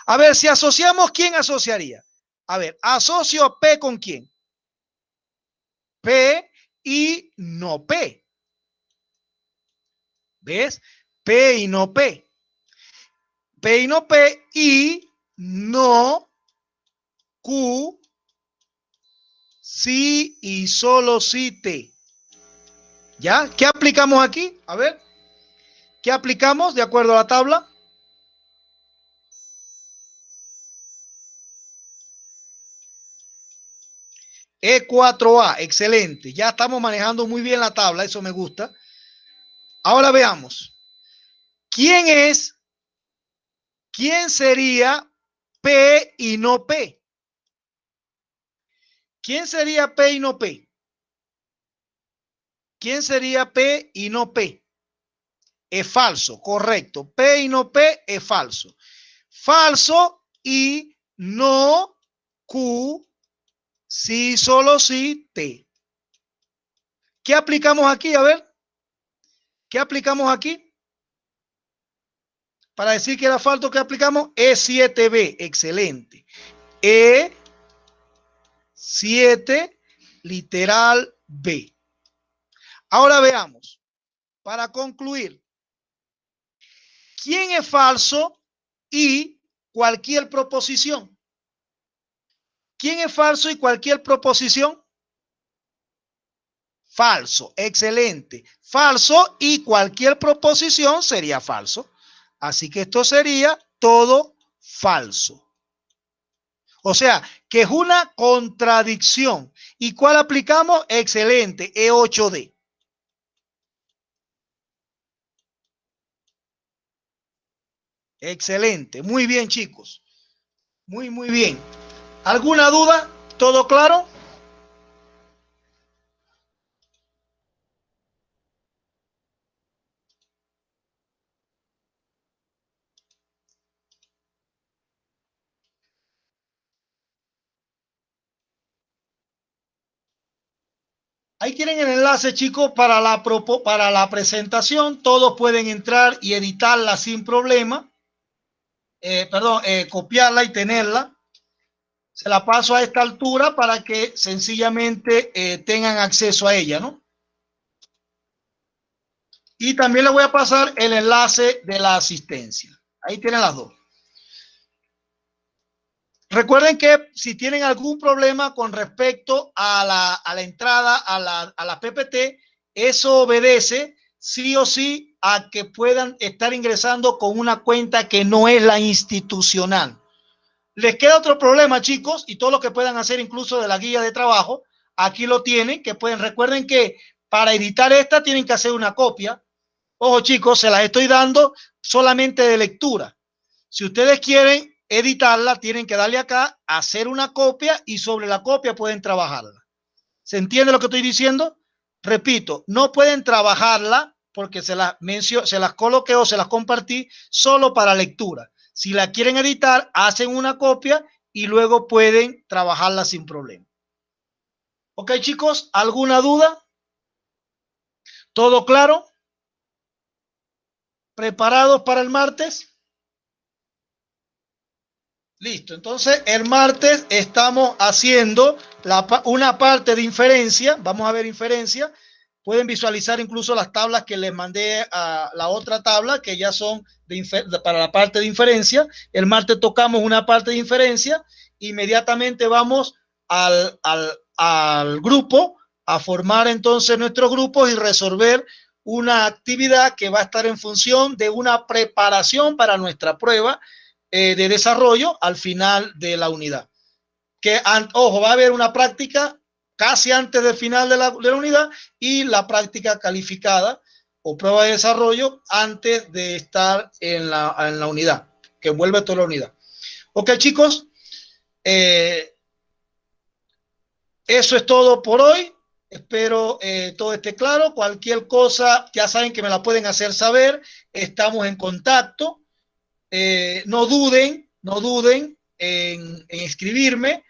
A ver, si asociamos, ¿quién asociaría? A ver, asocio P con quién. P y no P. ¿Ves? P y no P. P y no P y no Q, sí y solo sí T. ¿Ya? ¿Qué aplicamos aquí? A ver. ¿Qué aplicamos de acuerdo a la tabla? E4A, excelente. Ya estamos manejando muy bien la tabla, eso me gusta. Ahora veamos. ¿Quién sería P y no P? ¿Quién sería P y no P? ¿Quién sería P y no P? Es falso, correcto. P y no P es falso. Falso y no Q, sí, solo sí, T. ¿Qué aplicamos aquí? A ver. ¿Qué aplicamos aquí? Para decir que era falso, ¿qué aplicamos? E7B, excelente. E7, literal B. Ahora veamos, para concluir, ¿quién es falso y cualquier proposición? ¿Quién es falso y cualquier proposición? Falso, excelente. Falso y cualquier proposición sería falso. Así que esto sería todo falso. O sea, que es una contradicción. ¿Y cuál aplicamos? Excelente, E8D. Excelente, muy bien, chicos. Muy, muy bien. ¿Alguna duda? ¿Todo claro? Ahí tienen el enlace, chicos, para la presentación. Todos pueden entrar y editarla sin problema. Copiarla y tenerla. Se la paso a esta altura para que sencillamente tengan acceso a ella, ¿no? Y también le voy a pasar el enlace de la asistencia. Ahí tienen las dos. Recuerden que si tienen algún problema con respecto a la entrada a la PPT, eso obedece sí o sí a que puedan estar ingresando con una cuenta que no es la institucional. Les queda otro problema, chicos, y todo lo que puedan hacer incluso de la guía de trabajo, aquí lo tienen, que pueden, recuerden que para editar esta tienen que hacer una copia. Ojo, chicos, se las estoy dando solamente de lectura. Si ustedes quieren editarla, tienen que darle acá, hacer una copia y sobre la copia pueden trabajarla. ¿Se entiende lo que estoy diciendo? Repito, no pueden trabajarla porque se las coloqué o se las compartí solo para lectura. Si la quieren editar, hacen una copia y luego pueden trabajarla sin problema. Ok, chicos, ¿alguna duda? ¿Todo claro? ¿Preparados para el martes? Listo, entonces el martes estamos haciendo una parte de inferencia. Vamos a ver inferencia. Pueden visualizar incluso las tablas que les mandé a la otra tabla, que ya son para la parte de inferencia. El martes tocamos una parte de inferencia. Inmediatamente vamos al grupo a formar entonces nuestros grupos y resolver una actividad que va a estar en función de una preparación para nuestra prueba de desarrollo al final de la unidad. Ojo, va a haber una práctica casi antes del final de la unidad y la práctica calificada o prueba de desarrollo antes de estar en la unidad, que envuelve toda la unidad. Ok, chicos, eso es todo por hoy. Espero todo esté claro. Cualquier cosa, ya saben que me la pueden hacer saber. Estamos en contacto. No duden en escribirme